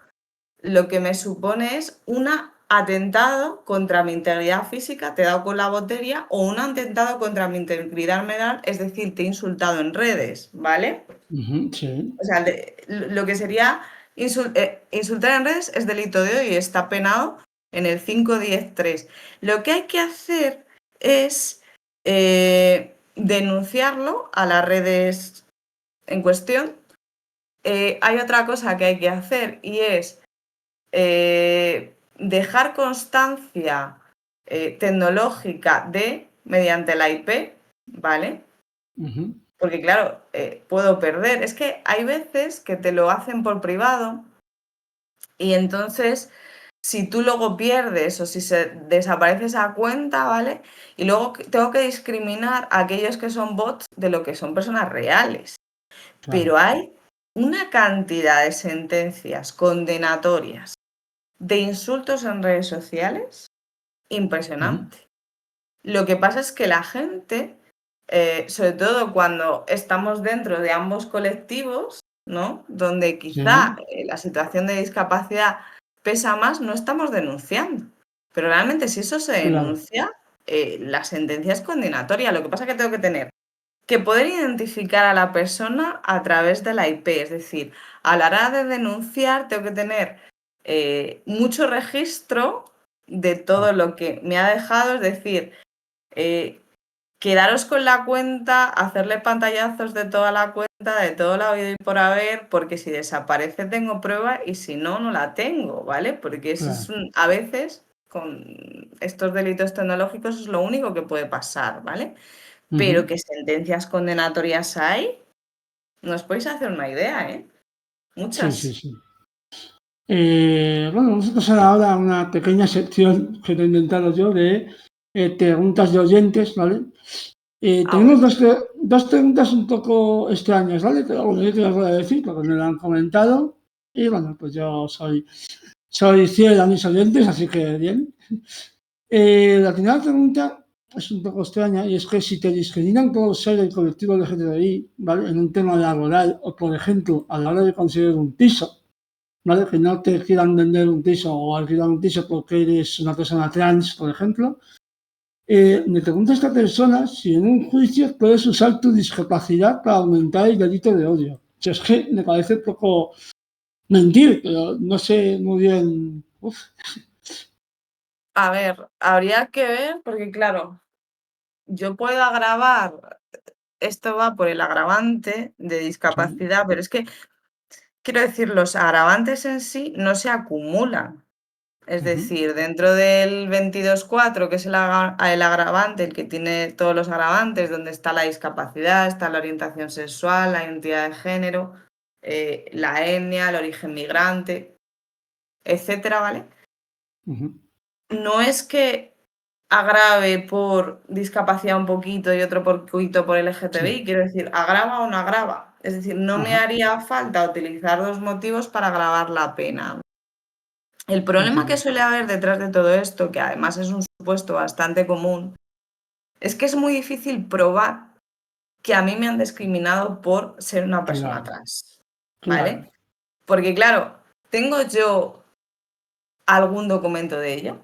lo que me supone es un atentado contra mi integridad física, te he dado con la botella, o un atentado contra mi integridad moral, es decir, te he insultado en redes, ¿vale? Ujú, sí. O sea, lo que sería insultar en redes es delito de odio y está penado en el 5.10.3. Lo que hay que hacer es denunciarlo a las redes en cuestión. Hay otra cosa que hay que hacer y es dejar constancia tecnológica mediante la IP, ¿vale? Ujú, Porque claro, puedo perder. Es que hay veces que te lo hacen por privado y entonces si tú luego pierdes o si se desaparece esa cuenta, ¿vale? Y luego tengo que discriminar a aquellos que son bots de lo que son personas reales. claro. Pero hay una cantidad de sentencias condenatorias de insultos en redes sociales Ujú, impresionante. Lo que pasa es que la gente, sobre todo cuando estamos dentro de ambos colectivos, ¿no? Donde quizá sí, la situación de discapacidad pesa más, no estamos denunciando. Pero realmente si eso se claro. denuncia, la sentencia es condenatoria. Lo que pasa es que tengo que tener que poder identificar a la persona a través de la IP. Es decir, a la hora de denunciar tengo que tener mucho registro de todo lo que me ha dejado, es decir, eh, quedaros con la cuenta, hacerle pantallazos de toda la cuenta, de todo lo habido y por haber, porque si desaparece tengo prueba y si no, no la tengo, ¿vale? Porque eso es Claro. a veces con estos delitos tecnológicos es lo único que puede pasar, ¿vale? Pero Ujú. que sentencias condenatorias hay, no os podéis hacer una idea, ¿eh? Sí, sí, Muchas. sí. Bueno, vamos a pasar ahora a una pequeña sección que he inventado yo de preguntas de oyentes, ¿vale? Ah, Tenemos bueno. dos preguntas un poco extrañas, ¿vale? Pero bueno, yo te las voy a decir porque me lo han comentado. Y bueno, pues yo soy fiel a mis oyentes, así que bien. La primera pregunta es un poco extraña y es que si te discriminan por ser del colectivo LGTBI, ¿vale? En un tema laboral o, por ejemplo, a la hora de conseguir un piso, ¿vale? Que no te quieran vender un piso o alquilar un piso porque eres una persona trans, por ejemplo. Me pregunta esta persona si en un juicio puedes usar tu discapacidad para aumentar el delito de odio. Si es que me parece un poco mentir, pero no sé muy bien. Uf, A ver, habría que ver, porque claro, yo puedo agravar, esto va por el agravante de sí. discapacidad, pero es que, quiero decir, los agravantes en sí no se acumulan. Es Ujú, decir, dentro del 22.4, que es el agravante, el que tiene todos los agravantes, donde está la discapacidad, está la orientación sexual, la identidad de género, la etnia, el origen migrante, etcétera, ¿vale? ujú, No es que agrave por discapacidad un poquito y otro poquito por sí. LGTBI, quiero decir, agrava o no agrava. Es decir, no me Ajá. haría falta utilizar dos motivos para agravar la pena. El problema que Entiendo. suele haber detrás de todo esto, que además es un supuesto bastante común, es que es muy difícil probar que a mí me han discriminado por ser una persona Claro, trans, claro. ¿vale? Porque claro, ¿tengo yo algún documento de ello?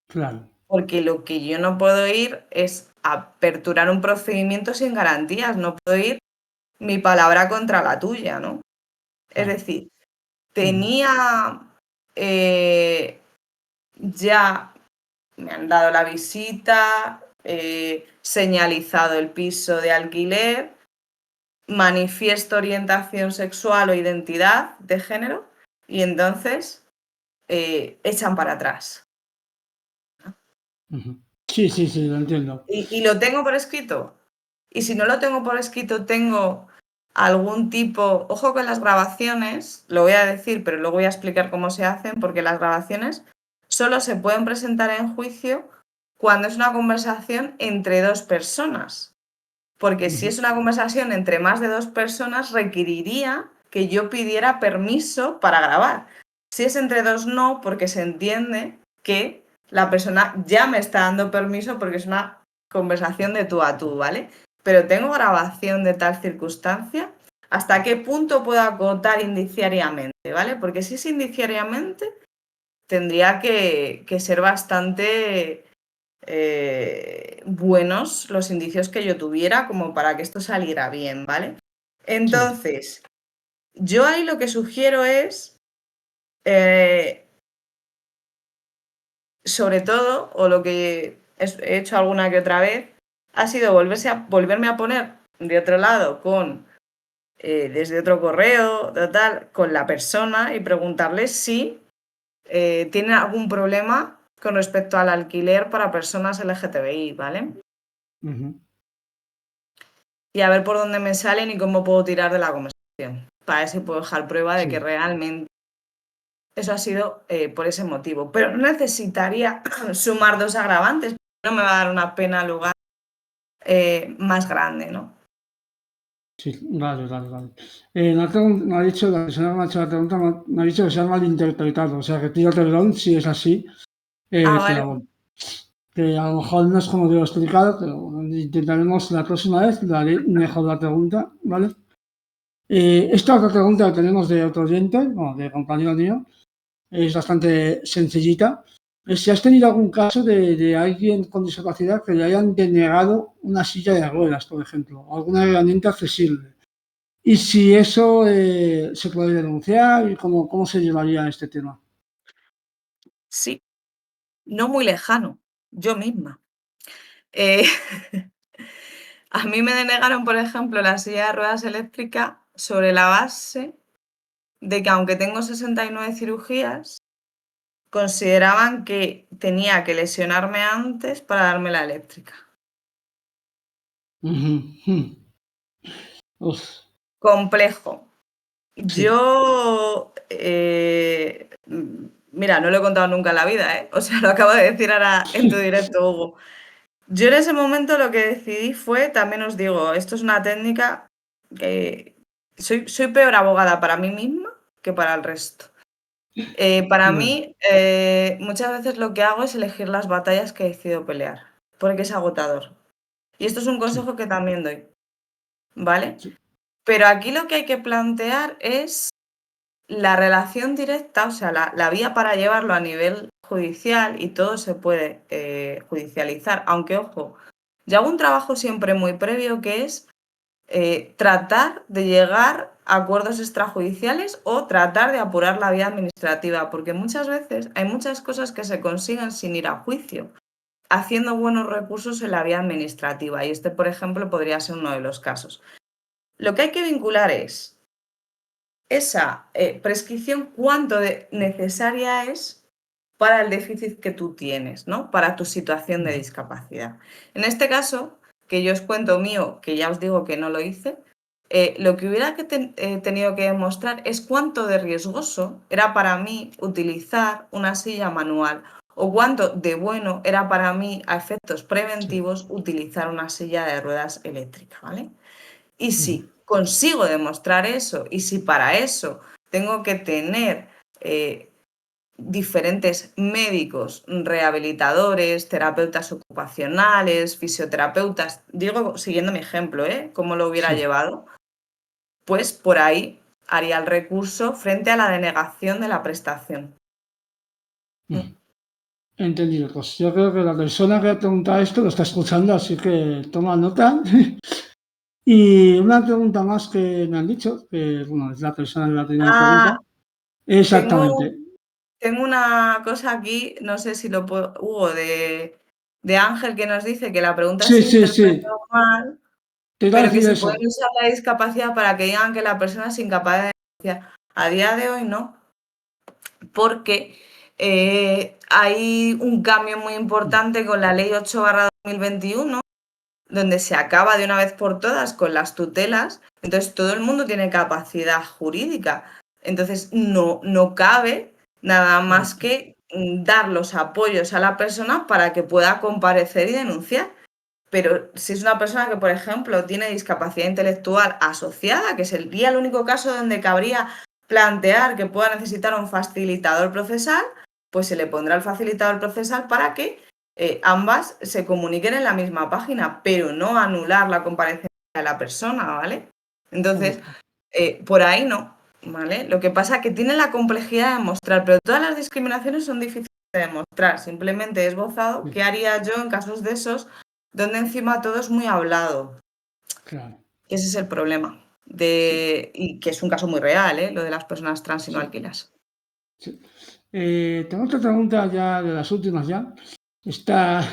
Claro. Porque lo que yo no puedo ir es aperturar un procedimiento sin garantías, no puedo ir mi palabra contra la tuya, ¿no? Es Claro. decir, Ujú. tenía ya me han dado la visita, señalizado el piso de alquiler, manifiesto orientación sexual o identidad de género y entonces echan para atrás. Ujú. Sí, sí, sí, lo entiendo. Y lo tengo por escrito. Y si no lo tengo por escrito, tengo algún tipo, ojo con las grabaciones, lo voy a decir, pero luego voy a explicar cómo se hacen, porque las grabaciones solo se pueden presentar en juicio cuando es una conversación entre dos personas. Porque si Ujú. es una conversación entre más de dos personas, requeriría que yo pidiera permiso para grabar. Si es entre dos, no, porque se entiende que la persona ya me está dando permiso porque es una conversación de tú a tú, ¿vale? Pero tengo grabación de tal circunstancia. ¿Hasta qué punto puedo acotar indiciariamente, ¿vale? Porque si es indiciariamente, tendría que ser bastante buenos los indicios que yo tuviera como para que esto saliera bien, ¿vale? Sí. Entonces, yo ahí lo que sugiero es, eh, sobre todo, o lo que he hecho alguna que otra vez, ha sido volverme a poner de otro lado con, desde otro correo, tal, con la persona y preguntarle si tienen algún problema con respecto al alquiler para personas LGTBI, ¿vale? Ujú. Y a ver por dónde me salen y cómo puedo tirar de la conversación. Para ver si puedo dejar prueba de que Sí. realmente eso ha sido por ese motivo. Pero no necesitaría sumar dos agravantes, no me va a dar una pena lugar más grande, ¿no? Sí, vale, vale, vale. Me ha dicho, la persona que me ha hecho la pregunta, me ha dicho que se ha malinterpretado, o sea, que pido perdón si es así, Ah, vale. pero bueno, que a lo mejor no es como te lo he explicado, pero bueno, intentaremos la próxima vez, le haré mejor la pregunta, ¿vale? Esta otra pregunta que tenemos de otro oyente, bueno, de compañero mío, es bastante sencillita. Si has tenido algún caso de alguien con discapacidad que le hayan denegado una silla de ruedas, por ejemplo, o alguna herramienta accesible. Y si eso se puede denunciar y cómo se llevaría este tema. Sí, no muy lejano, yo misma. Eh, a mí me denegaron, por ejemplo, la silla de ruedas eléctrica sobre la base de que aunque tengo 69 cirugías, consideraban que tenía que lesionarme antes para darme la eléctrica. Ujú, mm. Uf, Complejo. sí. Yo, mira, no lo he contado nunca en la vida, ¿eh? O sea, lo acabo de decir ahora en tu directo, Hugo. Yo en ese momento lo que decidí fue, también os digo, esto es una técnica que soy peor abogada para mí misma que para el resto. Para Ya, mí, muchas veces lo que hago es elegir las batallas que decido pelear, porque es agotador. Y esto es un sí, consejo que también doy, ¿vale? sí. Pero aquí lo que hay que plantear es la relación directa, o sea, la vía para llevarlo a nivel judicial y todo se puede judicializar, aunque ojo, yo hago un trabajo siempre muy previo que es tratar de llegar a acuerdos extrajudiciales o tratar de apurar la vía administrativa, porque muchas veces hay muchas cosas que se consiguen sin ir a juicio, haciendo buenos recursos en la vía administrativa, y este, por ejemplo, podría ser uno de los casos. Lo que hay que vincular es esa prescripción, cuánto necesaria es para el déficit que tú tienes, ¿no? Para tu situación de Ujú, discapacidad. En este caso, que yo os cuento mío, que ya os digo que no lo hice, lo que hubiera tenido que demostrar es cuánto de riesgoso era para mí utilizar una silla manual o cuánto de bueno era para mí a efectos sí. preventivos utilizar una silla de ruedas eléctrica, ¿vale? Y Ujú, si consigo demostrar eso y si para eso tengo que tener diferentes médicos, rehabilitadores, terapeutas ocupacionales, fisioterapeutas, digo siguiendo mi ejemplo, ¿eh? Cómo lo hubiera sí. llevado, pues por ahí haría el recurso frente a la denegación de la prestación. Entendido. Pues yo creo que la persona que ha preguntado esto lo está escuchando, así que toma nota. Y una pregunta más que me han dicho, que bueno, es la persona de la primera pregunta. Ah, tengo Exactamente. tengo una cosa aquí, no sé si lo puedo Hugo, de Ángel, que nos dice que la pregunta Sí, se sí, sí. interpretó mal, Te iba a pero que decir si eso. pueden usar la discapacidad para que digan que la persona es incapaz de denunciar. A día de hoy no, porque, hay un cambio muy importante con la Ley 8/2021, donde se acaba de una vez por todas con las tutelas, entonces todo el mundo tiene capacidad jurídica. Entonces no cabe nada más Correcto. que dar los apoyos a la persona para que pueda comparecer y denunciar. Pero si es una persona que, por ejemplo, tiene discapacidad intelectual asociada, que sería el único caso donde cabría plantear que pueda necesitar un facilitador procesal, pues se le pondrá el facilitador procesal para que ambas se comuniquen en la misma página, pero no anular la comparecencia de la persona, ¿vale? Entonces, Correcto. por ahí no, ¿vale? Lo que pasa es que tiene la complejidad de demostrar, pero todas las discriminaciones son difíciles de demostrar. Simplemente he esbozado Sí, qué haría yo en casos de esos donde encima todo es muy hablado. claro. Ese es el problema. Sí, Y que es un caso muy real, ¿eh? Lo de las personas trans y no sí, alquilas. sí. Tengo otra pregunta ya de las últimas ya. Está,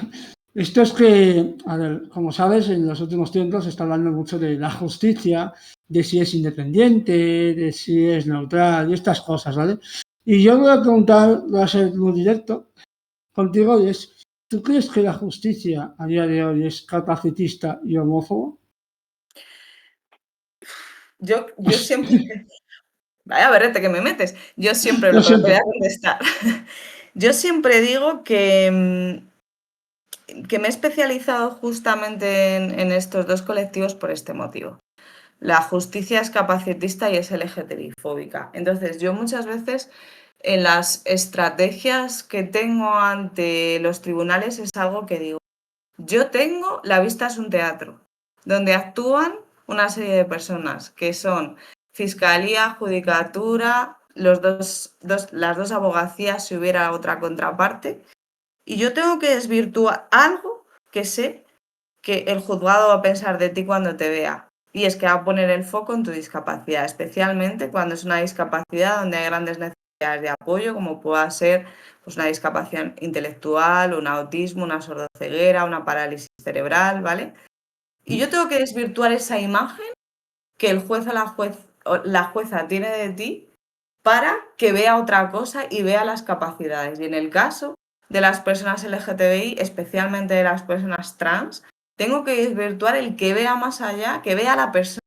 esto es que, a ver, como sabes, en los últimos tiempos se está hablando mucho de la justicia, de si es independiente, de si es neutral y estas cosas, ¿vale? Y yo voy a preguntar, voy a ser muy directo contigo y es, ¿tú crees que la justicia a día de hoy es capacitista y homófobo? Yo siempre, vaya berrete que me metes, yo siempre Lo lo, pero te voy a siento. contestar. Yo siempre digo que me he especializado justamente en estos dos colectivos por este motivo. La justicia es capacitista y es LGTBI-fóbica. Entonces, yo muchas veces en las estrategias que tengo ante los tribunales es algo que digo, yo tengo, la vista es un teatro, donde actúan una serie de personas que son fiscalía, judicatura, las dos abogacías si hubiera otra contraparte, y yo tengo que desvirtuar algo que sé que el juzgado va a pensar de ti cuando te vea. Y es que va a poner el foco en tu discapacidad, especialmente cuando es una discapacidad donde hay grandes necesidades de apoyo, como pueda ser pues, una discapacidad intelectual, un autismo, una sordoceguera, una parálisis cerebral, ¿vale? Y yo tengo que desvirtuar esa imagen que el juez o la jueza tiene de ti para que vea otra cosa y vea las capacidades. Y en el caso de las personas LGTBI, especialmente de las personas trans, tengo que desvirtuar el que vea más allá, que vea a la persona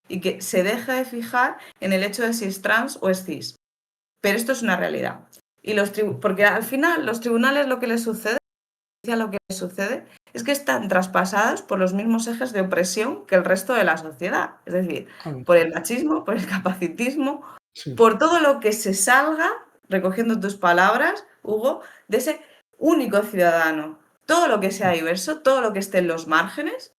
y que se deje de fijar en el hecho de si es trans o es cis. Pero esto es una realidad. Porque al final los tribunales lo que les sucede es que están traspasados por los mismos ejes de opresión que el resto de la sociedad. Es decir, por Correcto. el machismo, por el capacitismo, Sí, por todo lo que se salga, recogiendo tus palabras, Hugo, de ese único ciudadano. Todo lo que sea diverso, todo lo que esté en los márgenes,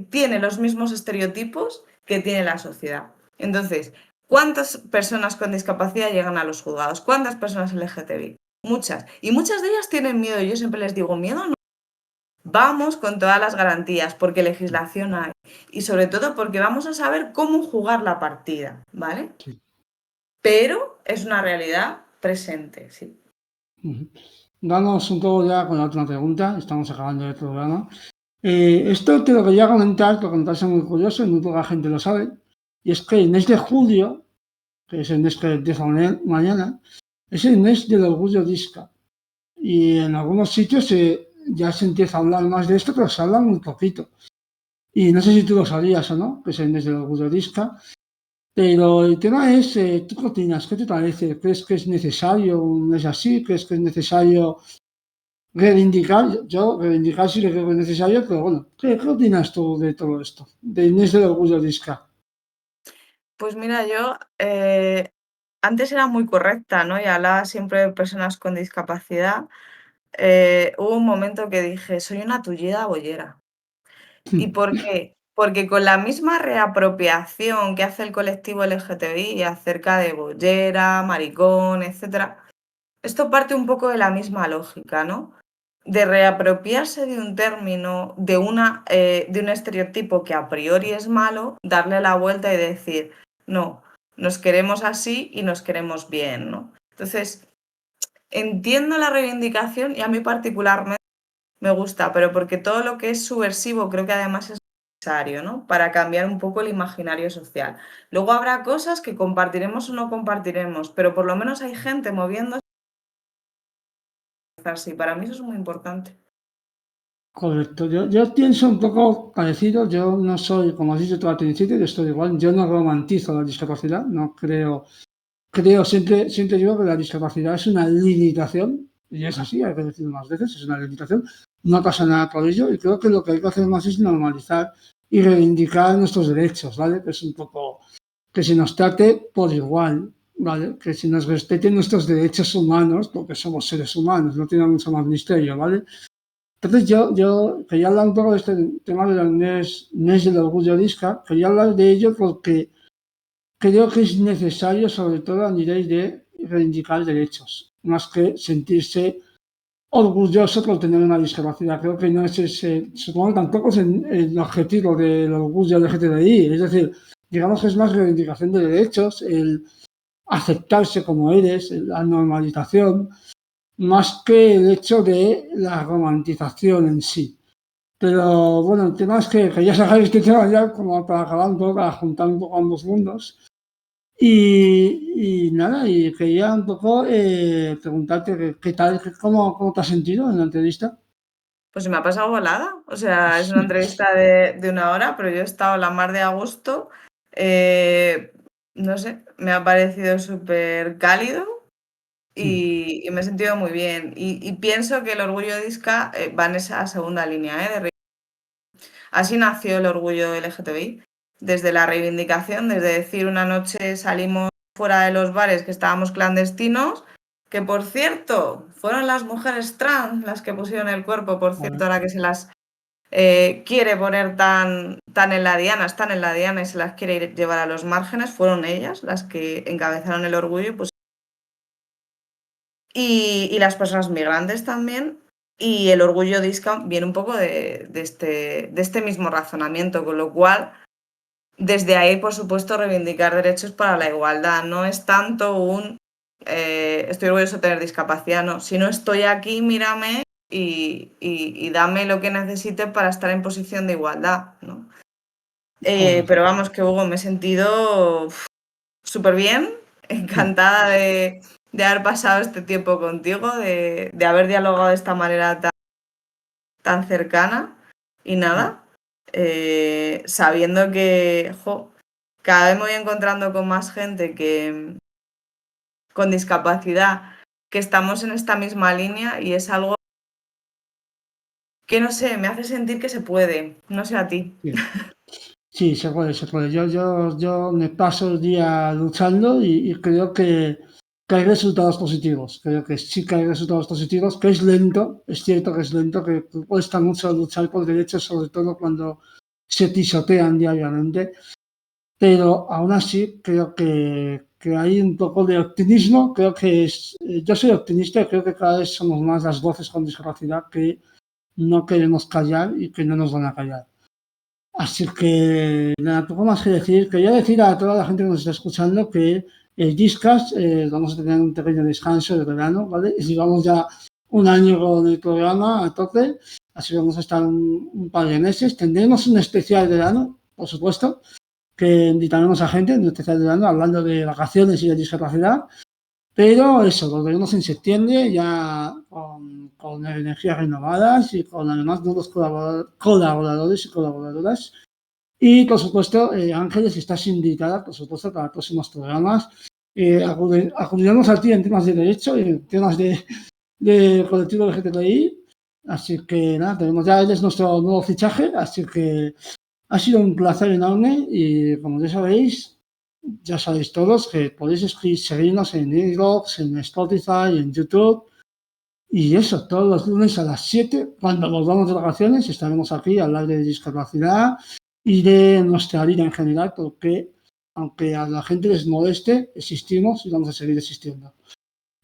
tiene los mismos estereotipos que tiene la sociedad. Entonces, ¿cuántas personas con discapacidad llegan a los juzgados? ¿Cuántas personas LGTBI? Muchas. Y muchas de ellas tienen miedo. Yo siempre les digo, miedo no. Vamos con todas las garantías, porque legislación hay. Y sobre todo porque vamos a saber cómo jugar la partida, ¿vale? sí. Pero es una realidad presente, sí. Ujú. Vamos un poco ya con la última pregunta, estamos acabando el programa. Esto te lo quería comentar porque me parece muy curioso y muy poca gente lo sabe. Y es que el mes de julio, que es el mes que empieza mañana, es el mes del orgullo disca. Y en algunos sitios ya se empieza a hablar más de esto, pero se habla muy poquito. Y no sé si tú lo sabías o no, que es el mes del orgullo disca. Pero el tema es, ¿tú qué opinas? ¿Qué te parece? ¿Crees que es necesario un mes así? ¿Crees que es necesario reivindicar? Yo reivindicar sí que creo que es necesario, pero bueno, ¿qué opinas tú de todo esto? Del mes del orgullo disca. Pues mira, yo antes era muy correcta, ¿no? Y hablaba siempre de personas con discapacidad. Hubo un momento que dije, soy una tullida boyera. ¿Y por qué? porque con la misma reapropiación que hace el colectivo LGTBI acerca de bollera, maricón, etcétera, esto parte un poco de la misma lógica, ¿no? De reapropiarse de un término, de un estereotipo que a priori es malo, darle la vuelta y decir, no, nos queremos así y nos queremos bien, ¿no? Entonces, entiendo la reivindicación y a mí particularmente me gusta, pero porque todo lo que es subversivo creo que además es necesario, ¿no? Para cambiar un poco el imaginario social. Luego habrá cosas que compartiremos o no compartiremos, pero por lo menos hay gente moviéndose así. Para mí eso es muy importante. Correcto. Yo pienso un poco parecido. Yo no soy, como has dicho tú al principio, yo estoy igual. Yo no romantizo la discapacidad. No creo siempre digo que la discapacidad es una limitación. Y es así, hay que decirlo más veces, es una limitación. No pasa nada por ello. Y creo que lo que hay que hacer más es normalizar y reivindicar nuestros derechos, ¿vale? Que es un poco que se nos trate por igual, ¿vale? Que se nos respeten nuestros derechos humanos, porque somos seres humanos, no tiene mucho más misterio, ¿vale? Entonces yo quería hablar un poco de este tema del mes del orgullo disca, quería hablar de ello porque creo que es necesario, sobre todo a nivel de reivindicar derechos, más que sentirse orgulloso por tener una discapacidad. Creo que no es ese, supongo que tampoco es el objetivo del orgullo LGTBI, es decir, digamos que es más reivindicación de derechos, el aceptarse como eres, la normalización, más que el hecho de la romantización en sí. Pero bueno, el tema es que quería sacar este tema ya como para acabar un poco, para juntar un poco ambos mundos. Y nada, y quería un poco preguntarte qué tal, cómo te has sentido en la entrevista. Pues se me ha pasado volada. O sea, es una entrevista de una hora, pero yo he estado la mar de a gusto. Eh, no sé, me ha parecido súper cálido Mm, y me he sentido muy bien. Y pienso que el orgullo de Isca va en esa segunda línea, así nació el orgullo LGTBI, desde la reivindicación, desde decir una noche salimos fuera de los bares que estábamos clandestinos, que por cierto, fueron las mujeres trans las que pusieron el cuerpo, por cierto, vale, ahora que se las quiere poner tan en la diana, están en la diana y se las quiere llevar a los márgenes, fueron ellas las que encabezaron el orgullo, pues, y las personas migrantes también. Y el orgullo disca viene un poco de este mismo razonamiento, con lo cual, desde ahí, por supuesto, reivindicar derechos para la igualdad. No es tanto estoy orgulloso de tener discapacidad, no. Si no estoy aquí, mírame y dame lo que necesite para estar en posición de igualdad, ¿no? correcto. Pero vamos, que Hugo, me he sentido súper bien, Mm, encantada de haber pasado este tiempo contigo, de haber dialogado de esta manera tan cercana y mm. nada, sabiendo que cada vez me voy encontrando con más gente con discapacidad, que estamos en esta misma línea y es algo que no sé, me hace sentir que se puede, no sé a ti. Sí, sí, se puede, se puede. Yo me paso el día luchando y creo que hay resultados positivos. Creo que sí que hay resultados positivos, que es lento, es cierto que es lento, que cuesta mucho luchar por derechos, sobre todo cuando se pisotean diariamente, pero aún así creo que hay un poco de optimismo. Creo que yo soy optimista y creo que cada vez somos más las voces con discapacidad que no queremos callar y que no nos van a callar. Así que nada, poco más que decir. Quería decir a toda la gente que nos está escuchando que el Discast vamos a tener un pequeño descanso de verano, ¿vale? Y llevamos ya un año con el programa a tope, así que vamos a estar un par de meses. Tendremos un especial verano, por supuesto, que invitaremos a gente en un especial verano hablando de vacaciones y de discapacidad. Pero eso, volveremos en septiembre ya con energías renovadas y con además nuevos colaboradores y colaboradoras. Y por supuesto, Ángeles, estás invitada, por supuesto, para próximos programas. Acudiremos a ti en temas de derecho y en temas de colectivo LGTBI. Así que nada, tenemos ya, él es nuestro nuevo fichaje, así que ha sido un placer enorme y como ya sabéis todos que podéis seguirnos en Xbox, en Spotify, en YouTube. Y eso, todos los lunes a las 7, cuando volvamos de vacaciones, estaremos aquí a hablar de discapacidad y de nuestra vida en general, porque aunque a la gente les moleste, existimos y vamos a seguir existiendo.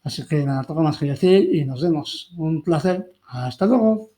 Así que nada, poco más que decir y nos vemos. Un placer. Hasta luego.